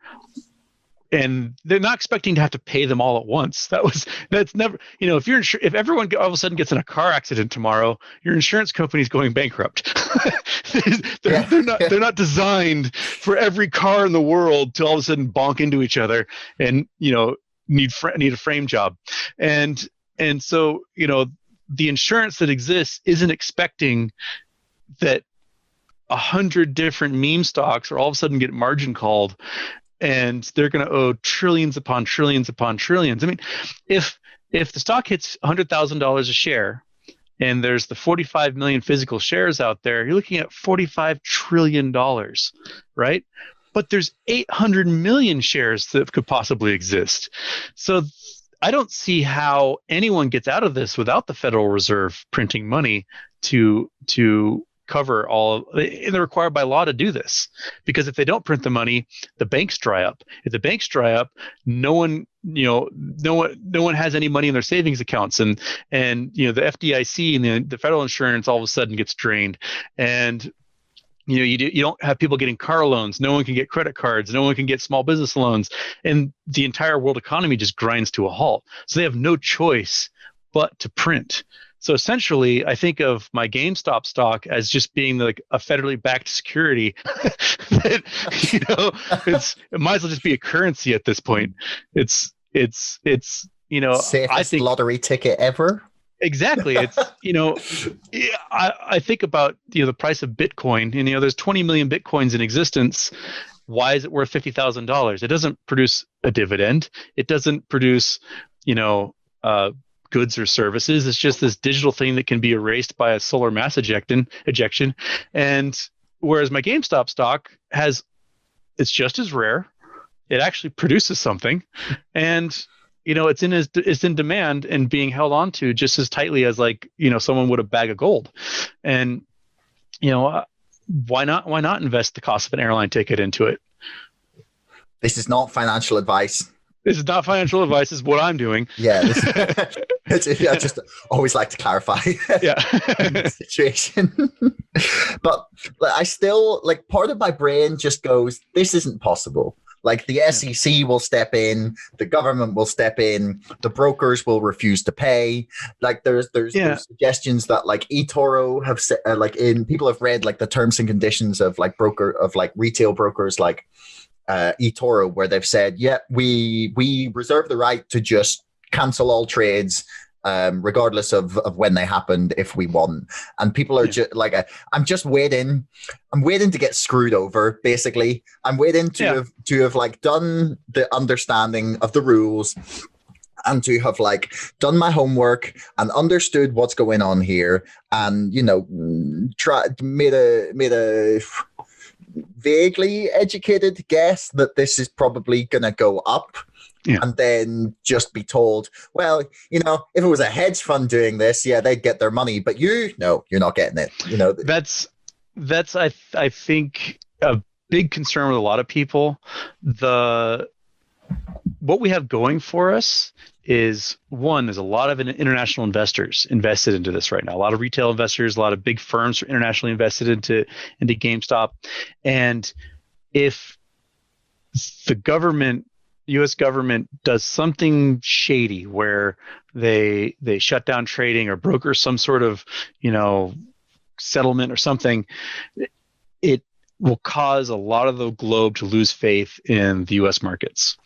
and they're not expecting to have to pay them all at once. That's never, if everyone all of a sudden gets in a car accident tomorrow, your insurance company's going bankrupt. They're not designed for every car in the world to all of a sudden bonk into each other and, need a frame job. And so, the insurance that exists isn't expecting that 100 different meme stocks are all of a sudden get margin called, and they're going to owe trillions upon trillions upon trillions. I mean, if the stock hits $100,000 a share, and there's the 45 million physical shares out there, you're looking at $45 trillion, right? But there's 800 million shares that could possibly exist. So I don't see how anyone gets out of this without the Federal Reserve printing money to cover all. They're required by law to do this, because if they don't print the money, the banks dry up. If the banks dry up, no one has any money in their savings accounts, and the FDIC and the federal insurance all of a sudden gets drained, and you don't have people getting car loans. No one can get credit cards. No one can get small business loans, and the entire world economy just grinds to a halt. So they have no choice but to print. So essentially, I think of my GameStop stock as just being like a federally backed security that, it might as well just be a currency at this point. It's safest I think lottery ticket ever. Exactly. It's, I think about, the price of Bitcoin, and, there's 20 million Bitcoins in existence. Why is it worth $50,000? It doesn't produce a dividend. It doesn't produce, goods or services. It's just this digital thing that can be erased by a solar mass ejection. And whereas my GameStop stock it's just as rare. It actually produces something, and it's in demand and being held on to just as tightly as someone would a bag of gold. And why not invest the cost of an airline ticket into it? This is not financial advice. This is not financial advice. Is what I'm doing. Yeah, I just always like to clarify. Yeah. The situation. But I still, part of my brain just goes, this isn't possible. The SEC will step in, the government will step in, the brokers will refuse to pay. There's suggestions that eToro have said, people have read the terms and conditions of retail brokers eToro, where they've said, we reserve the right to just cancel all trades, regardless of when they happened, if we want. And people are just I'm just waiting. I'm waiting to get screwed over. Basically, I'm waiting to have done the understanding of the rules, and to have done my homework and understood what's going on here, and made a vaguely educated guess that this is probably going to go up. Yeah. And then just be told, well, if it was a hedge fund doing this, they'd get their money, but no, you're not getting it. That's I think a big concern with a lot of people. What we have going for us is, one, there's a lot of international investors invested into this right now. A lot of retail investors, a lot of big firms are internationally invested into GameStop. And if the U.S. government does something shady where they shut down trading or broker some sort of, settlement or something, it will cause a lot of the globe to lose faith in the U.S. markets.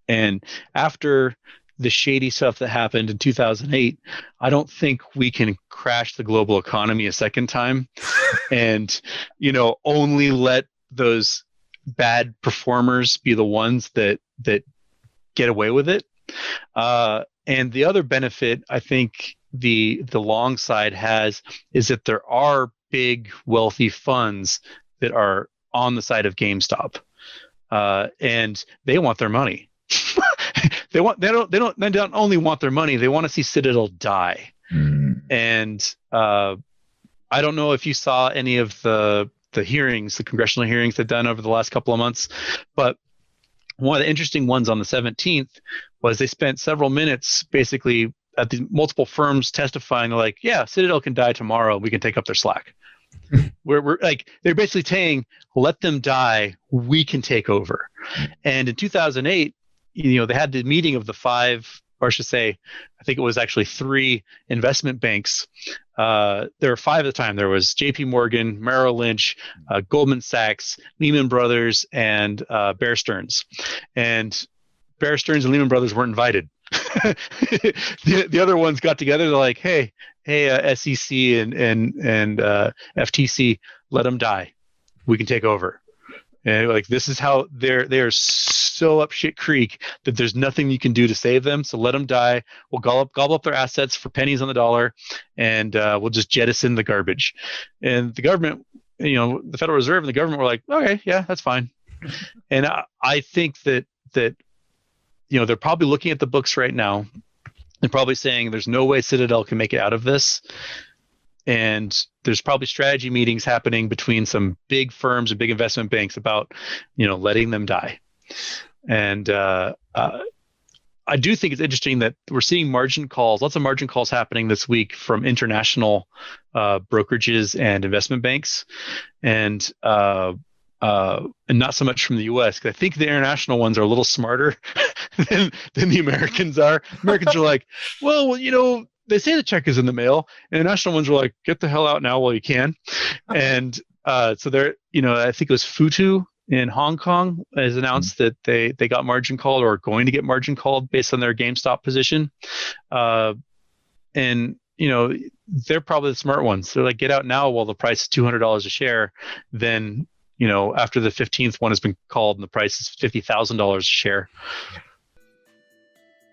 And after the shady stuff that happened in 2008, I don't think we can crash the global economy a second time and, only let those bad performers be the ones that get away with it. And the other benefit I think the long side has is that there are big wealthy funds that are on the side of GameStop, and they want their money. They don't only want their money, they want to see Citadel die. And I don't know if you saw any of the hearings, the congressional hearings they've done over the last couple of months, but one of the interesting ones on the 17th was they spent several minutes basically at the multiple firms testifying. They're like, yeah, Citadel can die tomorrow. We can take up their slack. We're they're basically saying, let them die. We can take over. And in 2008, they had the meeting of the five, or I should say, I think it was actually three investment banks. There were five at the time. There was JP Morgan, Merrill Lynch, Goldman Sachs, Lehman Brothers, and Bear Stearns. And Bear Stearns and Lehman Brothers weren't invited. The other ones got together. They're like, hey, SEC and FTC, let them die. We can take over. And like, this is how they are so up shit creek that there's nothing you can do to save them. So let them die. We'll gobble up their assets for pennies on the dollar, and we'll just jettison the garbage. And the government, the Federal Reserve and the government were like, okay, yeah, that's fine. And I think that they're probably looking at the books right now. They're probably saying there's no way Citadel can make it out of this. And there's probably strategy meetings happening between some big firms and big investment banks about, letting them die. And I do think it's interesting that we're seeing margin calls, lots of margin calls happening this week from international brokerages and investment banks, and not so much from the U.S. Because I think the international ones are a little smarter than the Americans are. Americans are like, well, they say the check is in the mail, and the national ones were like, get the hell out now while you can. And so they're, I think it was Futu in Hong Kong has announced that they got margin called or are going to get margin called based on their GameStop position. And, they're probably the smart ones. They're like, get out now while the price is $200 a share. Then, after the 15th one has been called and the price is $50,000 a share.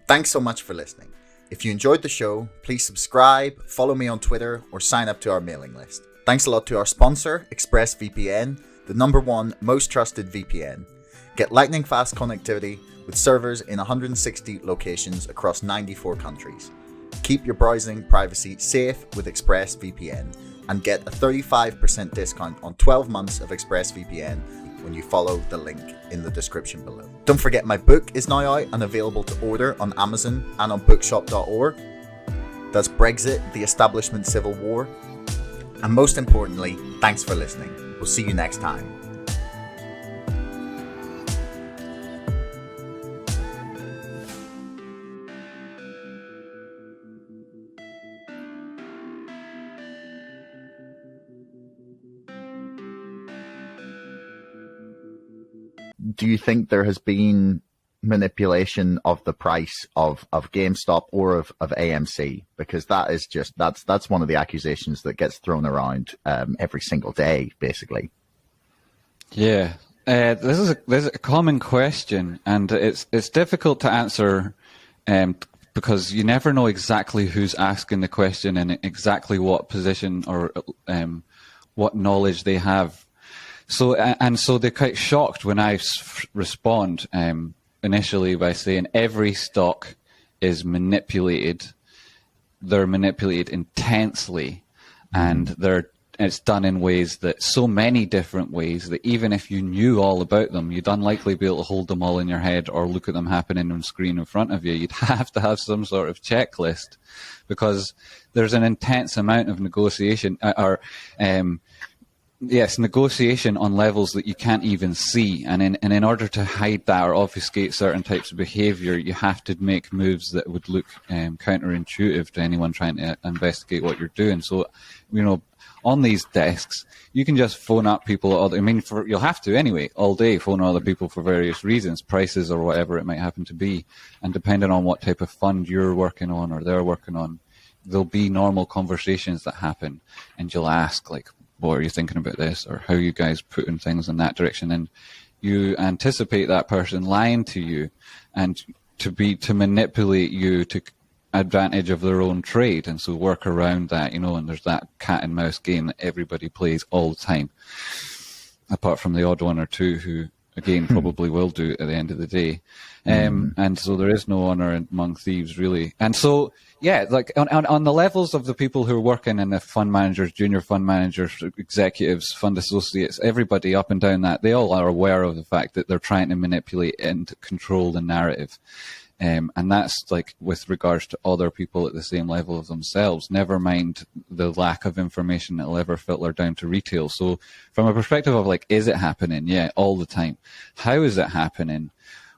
Thanks so much for listening. If you enjoyed the show, please subscribe, follow me on Twitter, or sign up to our mailing list. Thanks a lot to our sponsor, ExpressVPN, the #1 most trusted VPN. Get lightning fast connectivity with servers in 160 locations across 94 countries. Keep your browsing privacy safe with ExpressVPN and get a 35% discount on 12 months of ExpressVPN when you follow the link in the description below. Don't forget my book is now out and available to order on Amazon and on bookshop.org. That's Brexit, the Establishment Civil War. And most importantly, thanks for listening. We'll see you next time. Do you think there has been manipulation of the price of GameStop or of AMC? Because that is just that's one of the accusations that gets thrown around every single day, basically. Yeah, this is a common question, and it's difficult to answer because you never know exactly who's asking the question and exactly what position or what knowledge they have. So they're quite shocked when I respond initially by saying every stock is manipulated. They're manipulated intensely, and it's done in ways that so many different ways that even if you knew all about them, you'd unlikely be able to hold them all in your head or look at them happening on screen in front of you. You'd have to have some sort of checklist because there's an intense amount of negotiation negotiation on levels that you can't even see. And in order to hide that or obfuscate certain types of behavior, you have to make moves that would look counterintuitive to anyone trying to investigate what you're doing. So, on these desks, you can just phone up people. You'll have to anyway, all day, phone other people for various reasons, prices or whatever it might happen to be. And depending on what type of fund you're working on or they're working on, there'll be normal conversations that happen. And you'll ask, like, what are you thinking about this, or how are you guys putting things in that direction? And you anticipate that person lying to you and to manipulate you to advantage of their own trade, and so work around that, and there's that cat and mouse game that everybody plays all the time, apart from the odd one or two who again probably will do it at the end of the day. And so there is no honor among thieves, really. And so, yeah, like on the levels of the people who are working in the fund managers, junior fund managers, executives, fund associates, everybody up and down that, they all are aware of the fact that they're trying to manipulate and control the narrative. And that's like with regards to other people at the same level of themselves, never mind the lack of information that will ever filter down to retail. So from a perspective of like, is it happening? Yeah, all the time. How is it happening?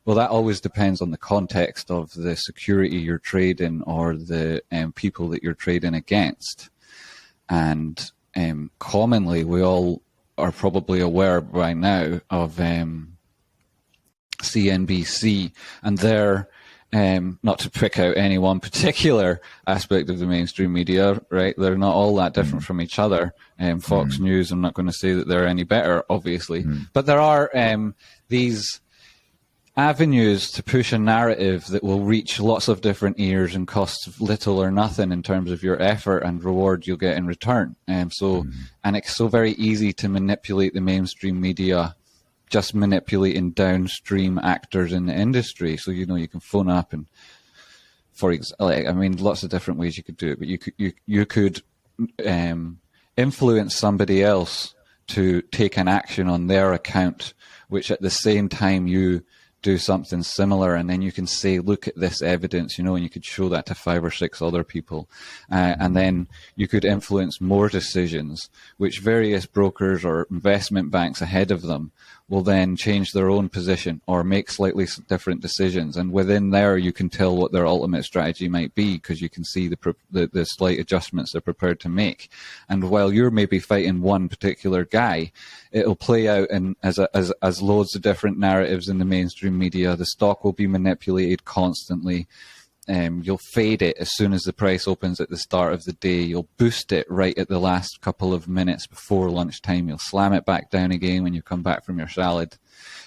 Well, that always depends on the context of the security you're trading or the people that you're trading against. And commonly, we all are probably aware by now of CNBC and their not to pick out any one particular aspect of the mainstream media, right? They're not all that different from each other. Fox News, I'm not going to say that they're any better, obviously. But there are these avenues to push a narrative that will reach lots of different ears and cost little or nothing in terms of your effort and reward you'll get in return. And it's so very easy to manipulate the mainstream media, just manipulating downstream actors in the industry. So, you know, you can phone up and, for example, I mean, lots of different ways you could do it, but you could influence somebody else to take an action on their account, which at the same time you do something similar, and then you can say, look at this evidence, you know, and you could show that to 5 or 6 other people, and then you could influence more decisions, which various brokers or investment banks ahead of them will then change their own position or make slightly different decisions, and within there you can tell what their ultimate strategy might be, because you can see the slight adjustments they're prepared to make. And while you're maybe fighting one particular guy, it'll play out in as loads of different narratives in the mainstream media. The stock will be manipulated constantly. You'll fade it as soon as the price opens at the start of the day. You'll boost it right at the last couple of minutes before lunchtime. You'll slam it back down again when you come back from your salad.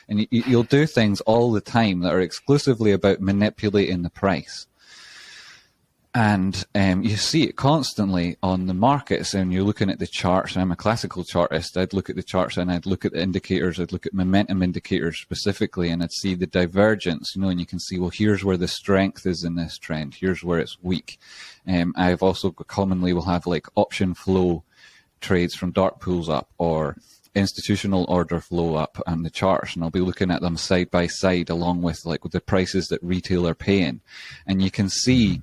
And you'll do things all the time that are exclusively about manipulating the price. And you see it constantly on the markets, and you're looking at the charts. I'm a classical chartist. I'd look at the charts and I'd look at the indicators. I'd look at momentum indicators specifically, and I'd see the divergence, you know, and you can see, well, here's where the strength is in this trend. Here's where it's weak. I've also commonly will have like option flow trades from dark pools up, or institutional order flow up on the charts, and I'll be looking at them side by side along with the prices that retail are paying. And you can see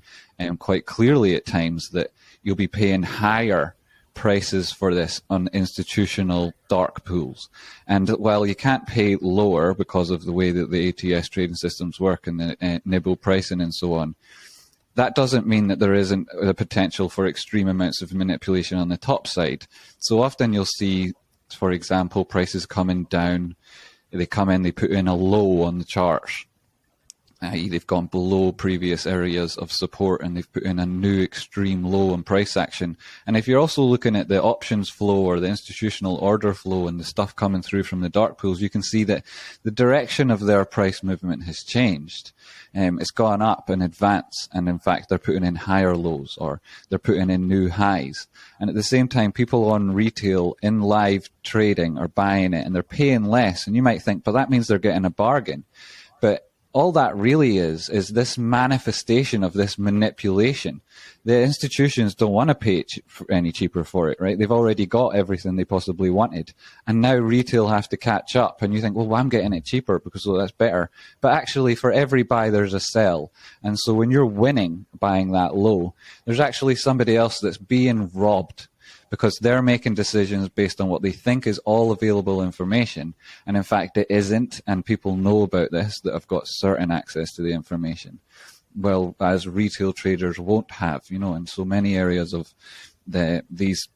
quite clearly at times that you'll be paying higher prices for this on institutional dark pools. And while you can't pay lower because of the way that the ATS trading systems work and the nibble pricing and so on, that doesn't mean that there isn't a potential for extreme amounts of manipulation on the top side. So often you'll see, for example, prices coming down, they come in, they put in a low on the charts. They've gone below previous areas of support, and they've put in a new extreme low on price action. And if you're also looking at the options flow or the institutional order flow and the stuff coming through from the dark pools, you can see that the direction of their price movement has changed. It's gone up in advance, and in fact they're putting in higher lows, or they're putting in new highs. And at the same time, people on retail in live trading are buying it, and they're paying less. And you might think, but that means they're getting a bargain. But all that really is this manifestation of this manipulation. The institutions don't want to pay any cheaper for it, right? They've already got everything they possibly wanted. And now retail have to catch up. And you think, well, I'm getting it cheaper because that's better. But actually, for every buy, there's a sell. And so when you're winning buying that low, there's actually somebody else that's being robbed, because they're making decisions based on what they think is all available information. And in fact, it isn't. And people know about this, that have got certain access to the information. Well, as retail traders won't have, you know, in so many areas of these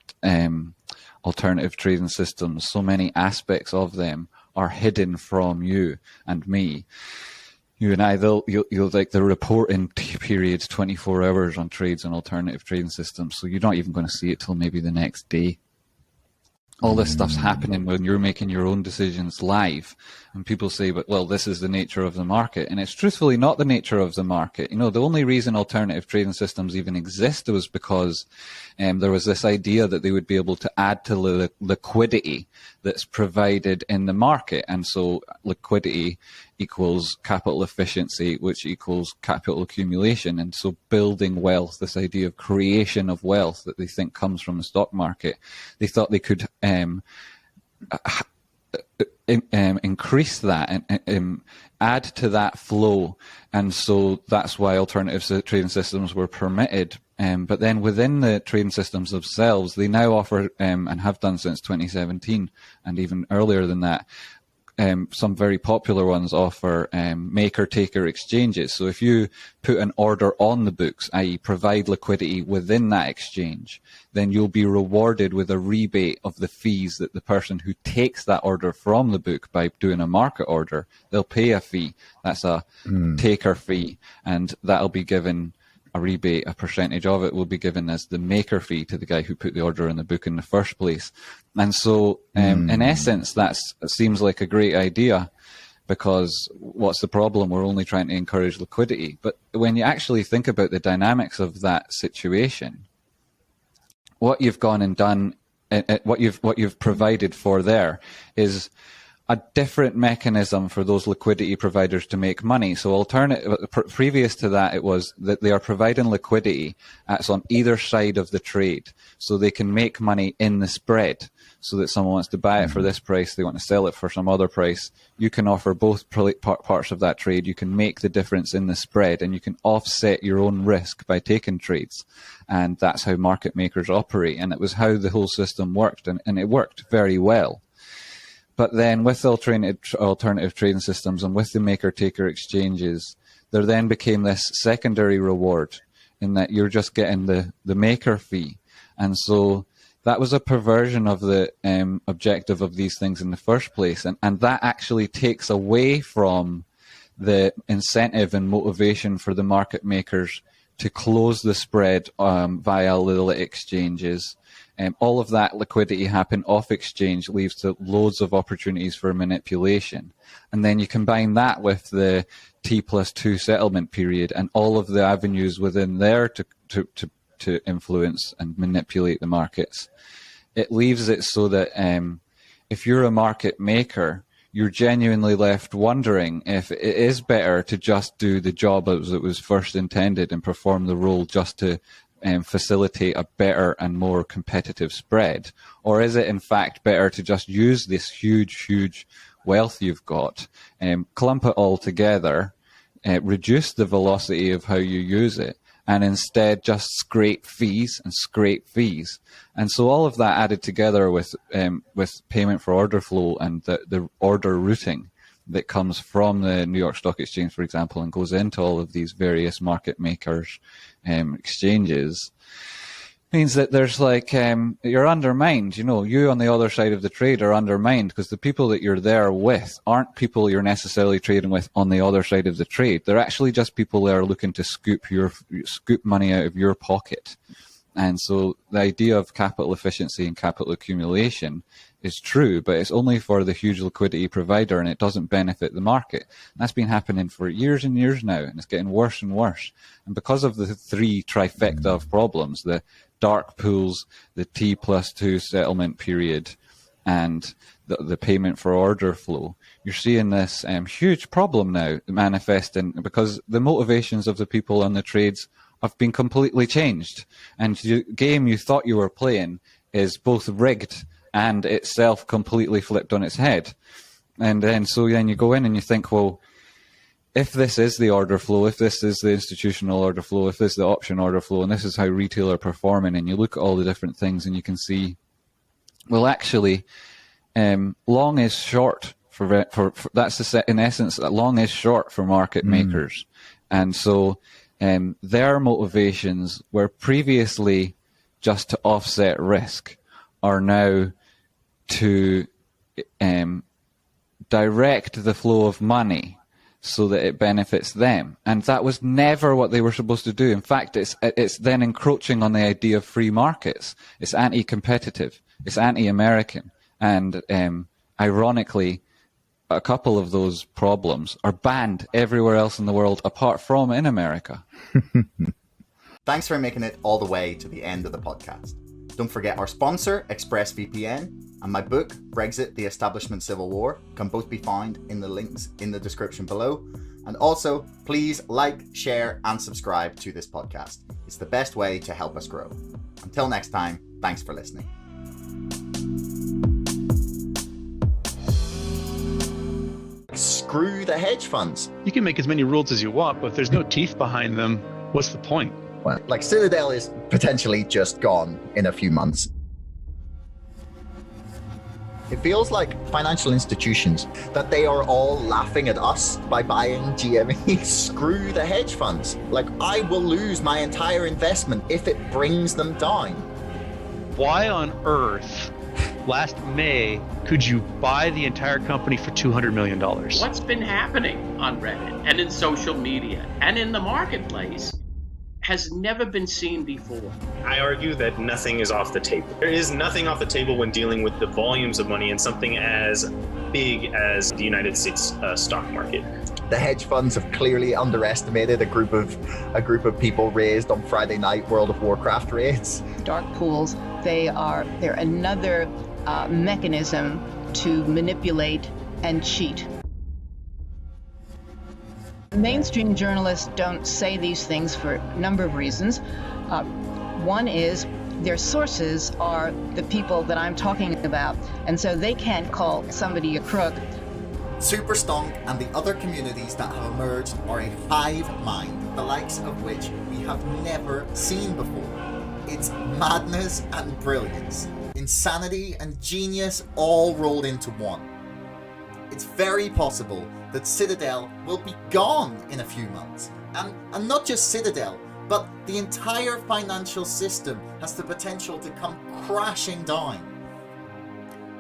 alternative trading systems, so many aspects of them are hidden from you and me. You and I, you'll like the reporting period's 24 hours on trades and alternative trading systems, so you're not even going to see it till maybe the next day. All this stuff's happening when you're making your own decisions live. And people say, but well, this is the nature of the market. And it's truthfully not the nature of the market. You know, the only reason alternative trading systems even exist was because there was this idea that they would be able to add to the liquidity that's provided in the market. And so liquidity equals capital efficiency, which equals capital accumulation. And so building wealth, this idea of creation of wealth that they think comes from the stock market, they thought they could increase that and add to that flow. And so that's why alternative trading systems were permitted. But then within the trading systems themselves, they now offer, and have done since 2017, and even earlier than that, some very popular ones offer maker-taker exchanges. So if you put an order on the books, i.e. provide liquidity within that exchange, then you'll be rewarded with a rebate of the fees that the person who takes that order from the book by doing a market order, they'll pay a fee. That's a taker fee, and that'll be given a rebate, a percentage of it will be given as the maker fee to the guy who put the order in the book in the first place. And so, in essence, that seems like a great idea, because what's the problem? We're only trying to encourage liquidity. But when you actually think about the dynamics of that situation, what you've gone and done, what you've provided for there is a different mechanism for those liquidity providers to make money. So previous to that, it was that they are providing liquidity that's on either side of the trade, so they can make money in the spread. So that someone wants to buy it for this price, they want to sell it for some other price. You can offer both parts of that trade. You can make the difference in the spread, and you can offset your own risk by taking trades. And that's how market makers operate. And it was how the whole system worked, and it worked very well. But then with alternative trading systems and with the maker-taker exchanges, there then became this secondary reward in that you're just getting the maker fee. And so that was a perversion of the objective of these things in the first place. And that actually takes away from the incentive and motivation for the market makers to close the spread via little exchanges. All of that liquidity happen off exchange leads to loads of opportunities for manipulation. And then you combine that with the T+2 settlement period and all of the avenues within there to influence and manipulate the markets. It leaves it so that if you're a market maker, you're genuinely left wondering if it is better to just do the job as it was first intended and perform the role just to facilitate a better and more competitive spread, or is it in fact better to just use this huge wealth you've got, clump it all together, reduce the velocity of how you use it, and instead just scrape fees. And so all of that added together with payment for order flow and the order routing that comes from the New York Stock Exchange, for example, and goes into all of these various market makers exchanges, means that there's like you're undermined. You on the other side of the trade are undermined because the people that you're there with aren't people you're necessarily trading with on the other side of the trade. They're actually just people that are looking to scoop money out of your pocket. And so the idea of capital efficiency and capital accumulation is true, but it's only for the huge liquidity provider, and it doesn't benefit the market. And that's been happening for years and years now, and it's getting worse and worse. And because of the three trifecta of problems, the dark pools, the T+2 settlement period, and the payment for order flow, you're seeing this huge problem now manifesting because the motivations of the people on the trades have been completely changed. And the game you thought you were playing is both rigged and itself completely flipped on its head. And then you go in and you think, well, if this is the order flow, if this is the institutional order flow, if this is the option order flow, and this is how retail are performing, and you look at all the different things and you can see, well, actually, long is short for that's in essence, long is short for market makers. And so their motivations were previously just to offset risk are now to direct the flow of money so that it benefits them. And that was never what they were supposed to do. In fact, it's then encroaching on the idea of free markets. It's anti-competitive. It's anti-American. And ironically, a couple of those problems are banned everywhere else in the world apart from in America. Thanks for making it all the way to the end of the podcast. Don't forget our sponsor, ExpressVPN, and my book, Brexit, The Establishment Civil War, can both be found in the links in the description below. And also, please like, share, and subscribe to this podcast. It's the best way to help us grow. Until next time, thanks for listening. Screw the hedge funds. You can make as many rules as you want, but if there's no teeth behind them, what's the point? Well, like Citadel is potentially just gone in a few months. It feels like financial institutions, that they are all laughing at us by buying GME. Screw the hedge funds. Like, I will lose my entire investment if it brings them down. Why on earth, last May, could you buy the entire company for $200 million? What's been happening on Reddit and in social media and in the marketplace has never been seen before. I argue that nothing is off the table. There is nothing off the table when dealing with the volumes of money in something as big as the United States stock market. The hedge funds have clearly underestimated a group of people raised on Friday night World of Warcraft raids. Dark pools, they're another mechanism to manipulate and cheat. Mainstream journalists don't say these things for a number of reasons. One is their sources are the people that I'm talking about, and so they can't call somebody a crook. Superstonk and the other communities that have emerged are a hive mind, the likes of which we have never seen before. It's madness and brilliance, insanity and genius all rolled into one. It's very possible that Citadel will be gone in a few months. And not just Citadel, but the entire financial system has the potential to come crashing down.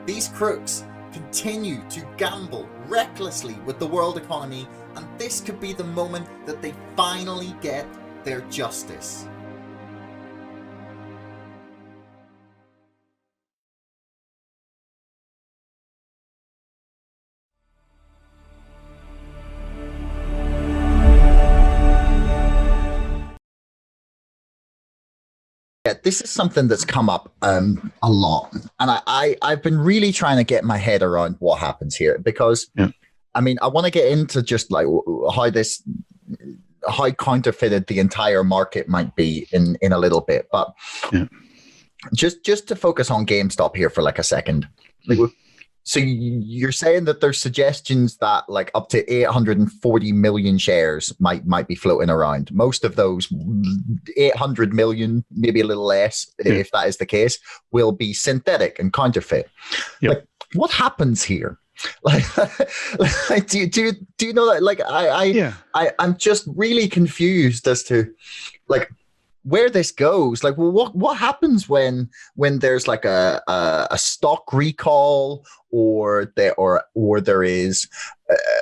These crooks continue to gamble recklessly with the world economy, and this could be the moment that they finally get their justice. This is something that's come up a lot, and I've been really trying to get my head around what happens here, because I mean, I want to get into just like how counterfeited the entire market might be in a little bit, but just to focus on GameStop here for like a second. So you're saying that there's suggestions that like up to 840 million shares might be floating around. Most of those 800 million, maybe a little less, if that is the case, will be synthetic and counterfeit. Yep. Like, what happens here? Like, do you know that? Like, I'm just really confused as to like where this goes. Like, well, what happens when there's like a stock recall, or there is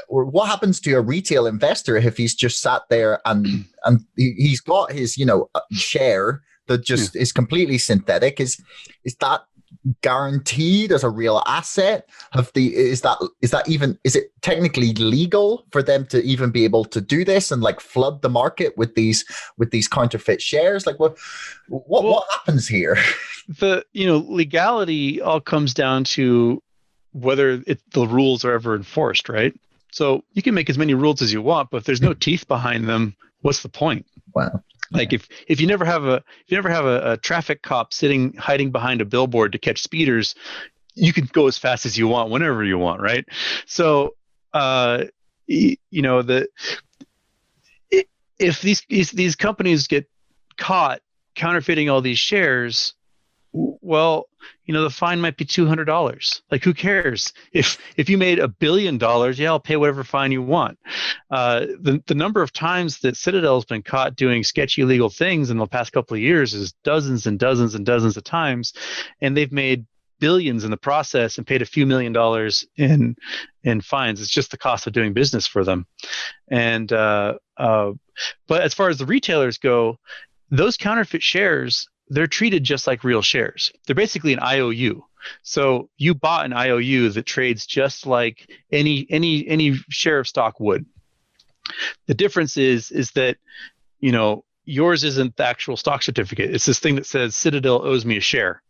or what happens to a retail investor if he's just sat there and he's got his share that just is completely synthetic? Is that guaranteed as a real asset? Is it technically legal for them to even be able to do this and like flood the market with these counterfeit shares? Like, what happens here? The legality all comes down to whether the rules are ever enforced, right? So you can make as many rules as you want, but if there's no teeth behind them, what's the point? Wow. Like if you never have a traffic cop hiding behind a billboard to catch speeders, you can go as fast as you want whenever you want, right? So if these companies get caught counterfeiting all these shares, well, the fine might be $200. Like, who cares? If you made $1 billion, I'll pay whatever fine you want. The number of times that Citadel's been caught doing sketchy illegal things in the past couple of years is dozens and dozens and dozens of times, and they've made billions in the process and paid a few $1 million in fines. It's just the cost of doing business for them. And but as far as the retailers go, those counterfeit shares, they're treated just like real shares. They're basically an IOU. So you bought an IOU that trades just like any share of stock would. The difference is that yours isn't the actual stock certificate. It's this thing that says Citadel owes me a share,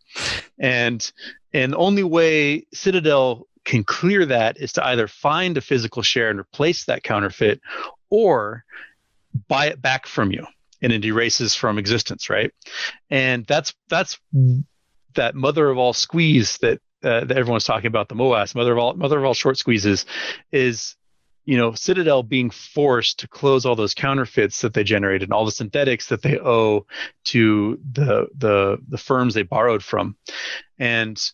and the only way Citadel can clear that is to either find a physical share and replace that counterfeit, or buy it back from you, and it erases from existence, right? And that's that mother of all squeeze that everyone's talking about, the MOAS, mother of all short squeezes, is Citadel being forced to close all those counterfeits that they generated and all the synthetics that they owe to the firms they borrowed from. And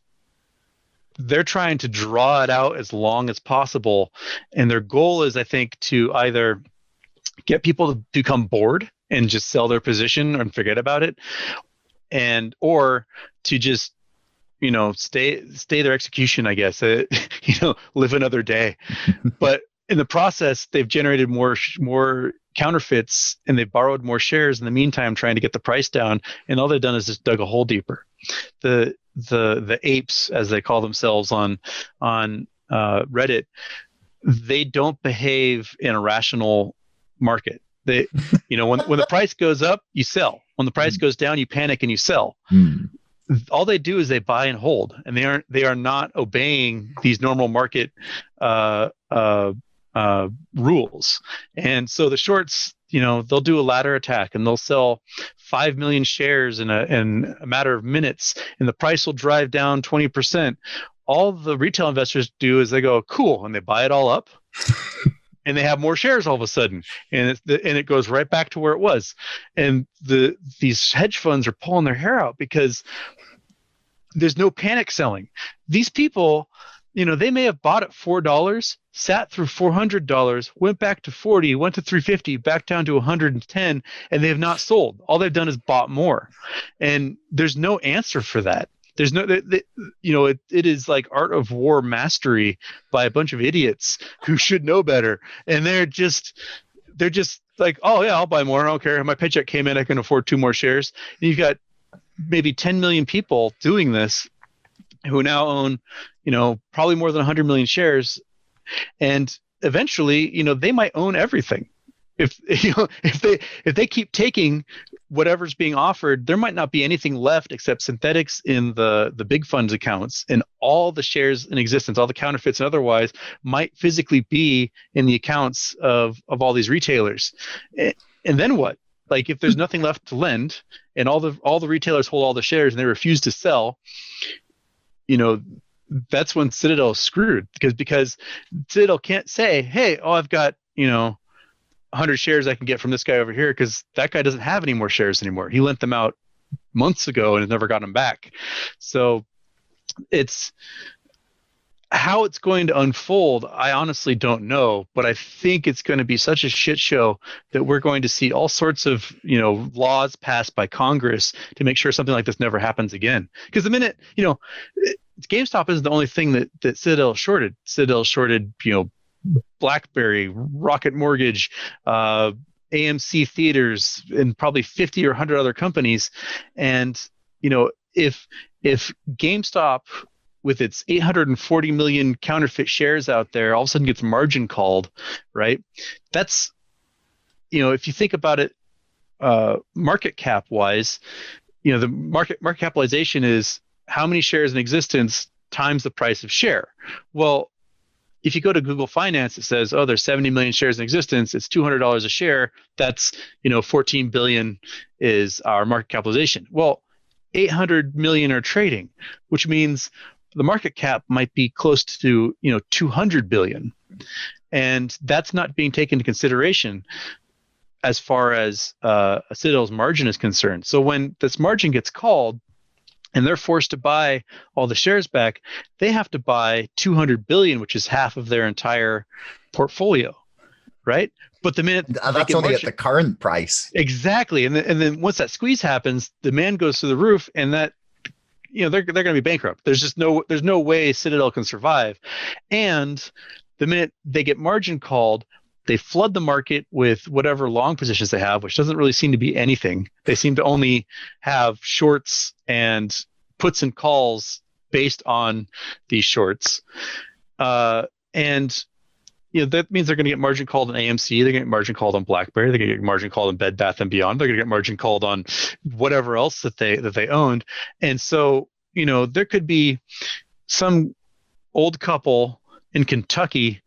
they're trying to draw it out as long as possible. And their goal is, I think, to either get people to become bored and just sell their position and forget about it, or to just stay their execution, I guess. Live another day. But in the process, they've generated more counterfeits, and they've borrowed more shares in the meantime, trying to get the price down. And all they've done is just dug a hole deeper. The apes, as they call themselves on Reddit, they don't behave in a rational market. They, when the price goes up, you sell. When the price goes down, you panic and you sell. All they do is they buy and hold, and they are not obeying these normal market rules. And so the shorts, they'll do a ladder attack, and they'll sell 5 million shares in a matter of minutes, and the price will drive down 20%. All the retail investors do is they go, cool, and they buy it all up. And they have more shares all of a sudden, and it goes right back to where it was. And these hedge funds are pulling their hair out because there's no panic selling. These people, they may have bought at $4, sat through $400, went back to 40, went to 350, back down to 110, and they have not sold. All they've done is bought more, and there's no answer for that. There's no, it is like art of war mastery by a bunch of idiots who should know better. And they're just like, oh yeah, I'll buy more. I don't care. My paycheck came in. I can afford 2 more shares. And you've got maybe 10 million people doing this who now own, probably more than 100 million shares. And eventually, they might own everything. If they keep taking whatever's being offered, there might not be anything left except synthetics in the big funds accounts, and all the shares in existence, all the counterfeits and otherwise, might physically be in the accounts of all these retailers. And then what? Like, if there's nothing left to lend, and all the retailers hold all the shares and they refuse to sell, that's when Citadel is screwed, because Citadel can't say, hey, I've got 100 shares I can get from this guy over here, because that guy doesn't have any more shares anymore. He lent them out months ago and has never gotten them back. So it's how it's going to unfold. I honestly don't know, but I think it's going to be such a shit show that we're going to see all sorts of, laws passed by Congress to make sure something like this never happens again. Because the minute, GameStop isn't the only thing that Citadel shorted. Citadel shorted, BlackBerry, Rocket Mortgage, AMC Theaters, and probably 50 or 100 other companies. And if GameStop, with its 840 million counterfeit shares out there, all of a sudden gets margin called, right? That's, if you think about it, market cap wise, the market capitalization is how many shares in existence times the price of share. Well, if you go to Google Finance, it says, there's 70 million shares in existence. It's $200 a share. That's, 14 billion is our market capitalization. Well, 800 million are trading, which means the market cap might be close to, 200 billion. And that's not being taken into consideration as far as Citadel's margin is concerned. So when this margin gets called, and they're forced to buy all the shares back, they have to buy 200 billion, which is half of their entire portfolio, right? But the minute that's only at the current price, exactly, and then once that squeeze happens, demand goes through the roof, and that they're going to be bankrupt. There's no way Citadel can survive, and the minute they get margin called, they flood the market with whatever long positions they have, which doesn't really seem to be anything. They seem to only have shorts and puts and calls based on these shorts. And that means they're going to get margin called on AMC. They're going to get margin called on BlackBerry. They're going to get margin called on Bed Bath & Beyond. They're going to get margin called on whatever else that they owned. And so, there could be some old couple in Kentucky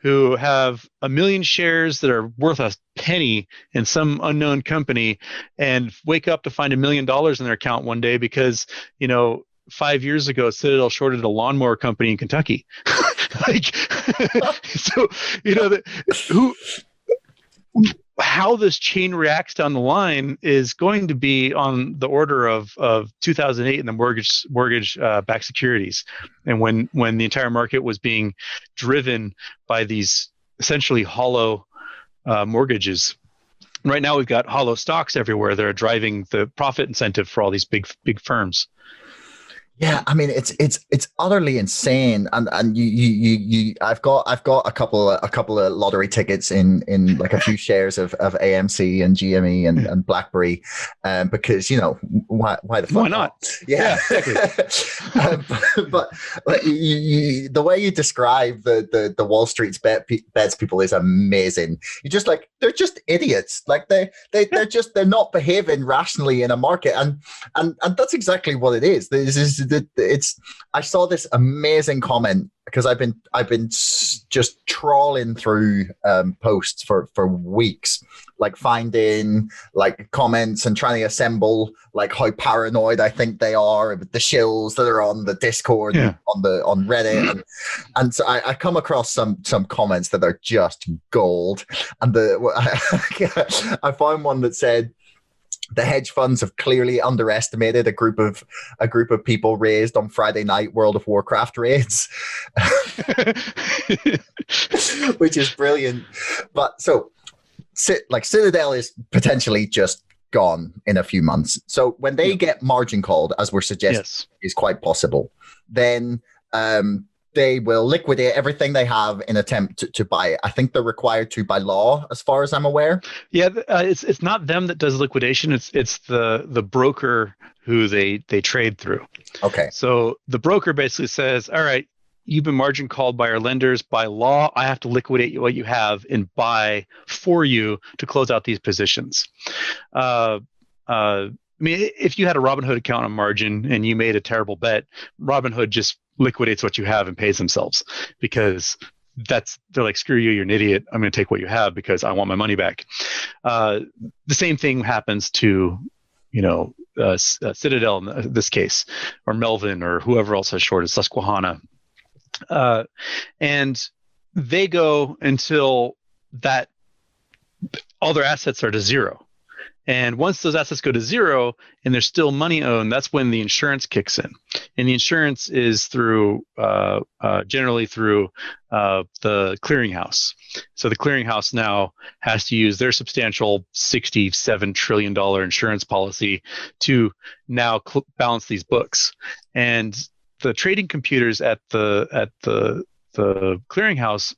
who have 1 million shares that are worth a penny in some unknown company, and wake up to find $1 million in their account one day because 5 years ago Citadel shorted a lawnmower company in Kentucky. So how this chain reacts down the line is going to be on the order of 2008 and the mortgage backed securities, and when the entire market was being driven by these essentially hollow mortgages. Right now, we've got hollow stocks everywhere that are driving the profit incentive for all these big firms. Yeah, I mean it's utterly insane, and you I've got a couple of lottery tickets in like a few shares of AMC and GME and BlackBerry, because why the fuck why not? Yeah, exactly. But the way you describe the Wall Street's bets people is amazing. You're just like, they're just idiots. Like they're not behaving rationally in a market, and that's exactly what it is. I saw this amazing comment because I've been just trawling through posts for weeks, like finding like comments and trying to assemble like how paranoid I think they are, the shills that are on the Discord, on Reddit, and so I come across some comments that are just gold, and I found one that said, the hedge funds have clearly underestimated a group of people raised on Friday night World of Warcraft raids, which is brilliant. But so, Citadel is potentially just gone in a few months. So when they get margin called, as we're suggesting, is quite possible, then they will liquidate everything they have in attempt to buy it. I think they're required to by law, as far as I'm aware. Yeah, it's not them that does liquidation. It's the broker who they trade through. Okay. So the broker basically says, all right, you've been margin called by our lenders. By law, I have to liquidate what you have and buy for you to close out these positions. I mean, if you had a Robinhood account on margin and you made a terrible bet, Robinhood just liquidates what you have and pays themselves, because they're like, screw you, you're an idiot. I'm going to take what you have because I want my money back. The same thing happens to, Citadel in this case, or Melvin, or whoever else has shorted, Susquehanna. And they go until that all their assets are to zero. And once those assets go to zero and there's still money owed, that's when the insurance kicks in. And the insurance is through generally through the clearinghouse. So the clearinghouse now has to use their substantial $67 trillion insurance policy to now balance these books. And the trading computers at the clearinghouse,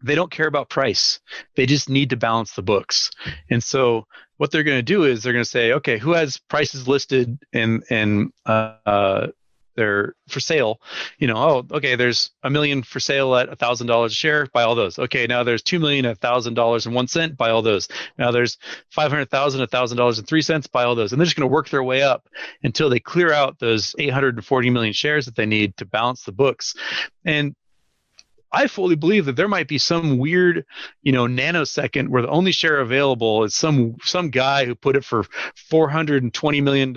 they don't care about price. They just need to balance the books. And so what they're going to do is they're going to say, okay, who has prices listed in they're for sale? Okay, there's $1 million for sale at $1,000 a share. Buy all those. Okay, now there's $2 million at $1,000.01. Buy all those. Now there's $500,000 at $1,000.03. Buy all those. And they're just going to work their way up until they clear out those 840 million shares that they need to balance the books. And I fully believe that there might be some weird, nanosecond where the only share available is some guy who put it for $420 million,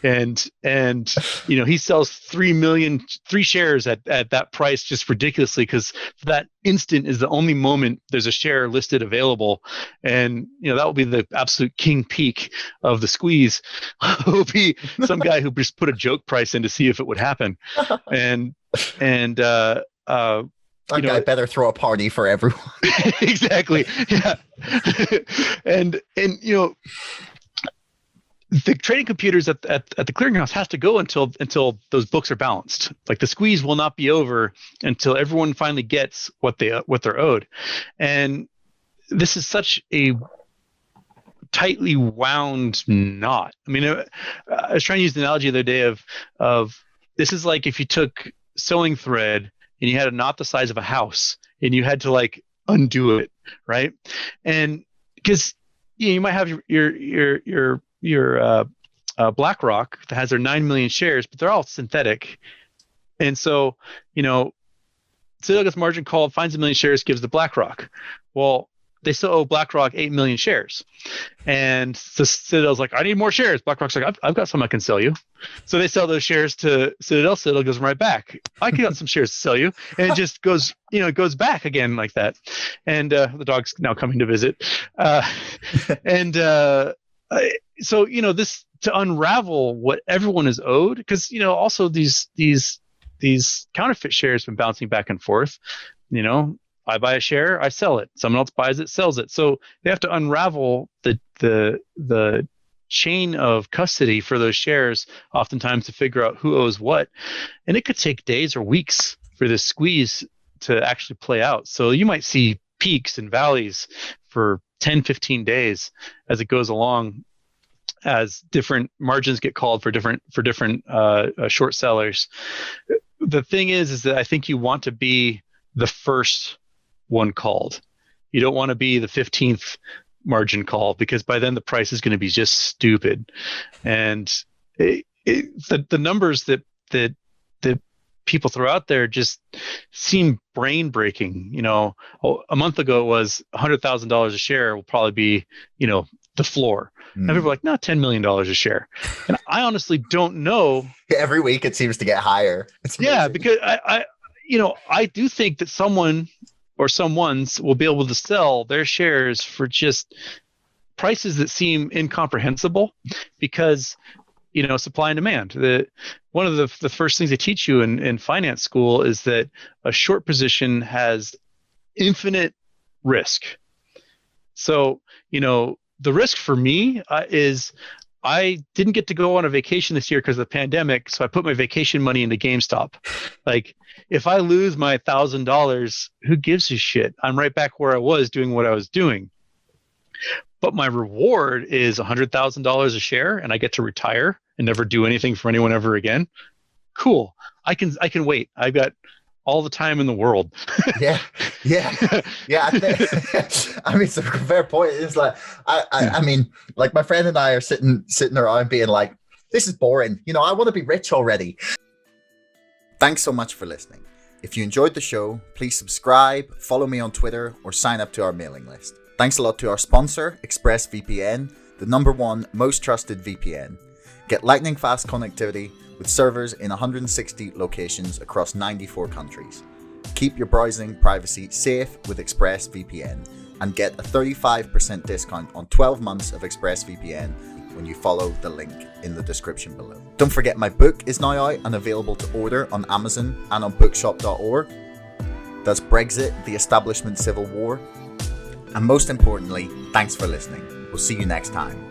and he sells 3 shares at that price just ridiculously, because that instant is the only moment there's a share listed available, and that will be the absolute king peak of the squeeze. Will be some guy who just put a joke price in to see if it would happen, and that guy better throw a party for everyone. Exactly. Yeah. and the trading computers at the clearinghouse has to go until those books are balanced. Like, the squeeze will not be over until everyone finally gets what they're owed. And this is such a tightly wound knot. I mean, I was trying to use the analogy the other day of this is like if you took sewing thread and you had a knot the size of a house and you had to undo it, right? And because you might have your BlackRock that has their 9 million shares, but they're all synthetic. And so, Citadel gets margin called, finds 1 million shares, gives the BlackRock. Well, they still owe BlackRock 8 million shares. And so Citadel's like, I need more shares. BlackRock's like, I've got some I can sell you. So they sell those shares to Citadel. Citadel goes right back. I got some shares to sell you. And it just goes, it goes back again like that. And the dog's now coming to visit. And so, this to unravel what everyone is owed, because, also these counterfeit shares have been bouncing back and forth. I buy a share, I sell it. Someone else buys it, sells it. So they have to unravel the chain of custody for those shares, oftentimes to figure out who owes what. And it could take days or weeks for this squeeze to actually play out. So you might see peaks and valleys for 10, 15 days as it goes along, as different margins get called for different short sellers. The thing is that I think you want to be the first one called. You don't want to be the 15th margin call, because by then the price is going to be just stupid. And the numbers that people throw out there just seem brain breaking. A month ago it was $100,000 a share will probably be, the floor. And people are like, no, $10 million a share. And I honestly don't know. Every week it seems to get higher. Yeah, because I do think that someone or someones will be able to sell their shares for just prices that seem incomprehensible, because supply and demand. One of the first things they teach you in finance school is that a short position has infinite risk. So the risk for me is I didn't get to go on a vacation this year because of the pandemic, so I put my vacation money into GameStop. Like, if I lose my $1,000, who gives a shit? I'm right back where I was doing what I was doing. But my reward is $100,000 a share, and I get to retire and never do anything for anyone ever again. Cool. I can wait. I've got all the time in the world. yeah. I mean, it's a fair point. It's like, I mean, like, my friend and I are sitting around being like, this is boring. I want to be rich already. Thanks so much for listening. If you enjoyed the show, please subscribe, follow me on Twitter, or sign up to our mailing list. Thanks a lot to our sponsor, ExpressVPN, the #1 most trusted VPN. Get lightning fast connectivity with servers in 160 locations across 94 countries. Keep your browsing privacy safe with ExpressVPN and get a 35% discount on 12 months of ExpressVPN when you follow the link in the description below. Don't forget, my book is now out and available to order on Amazon and on bookshop.org. That's Brexit, the Establishment Civil War. And most importantly, thanks for listening. We'll see you next time.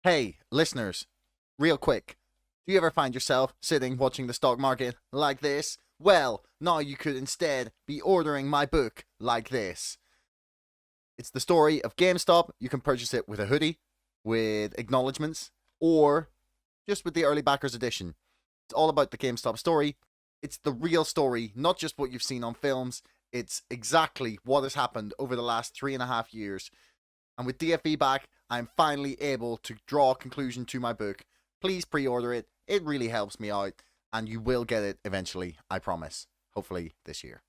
Hey, listeners, real quick. Do you ever find yourself sitting watching the stock market like this? Well, now you could instead be ordering my book like this. It's the story of GameStop. You can purchase it with a hoodie, with acknowledgements, or just with the early backers edition. It's all about the GameStop story. It's the real story, not just what you've seen on films. It's exactly what has happened over the last 3.5 years. And with DFE back, I'm finally able to draw a conclusion to my book. Please pre-order it. It really helps me out, and you will get it eventually, I promise. Hopefully this year.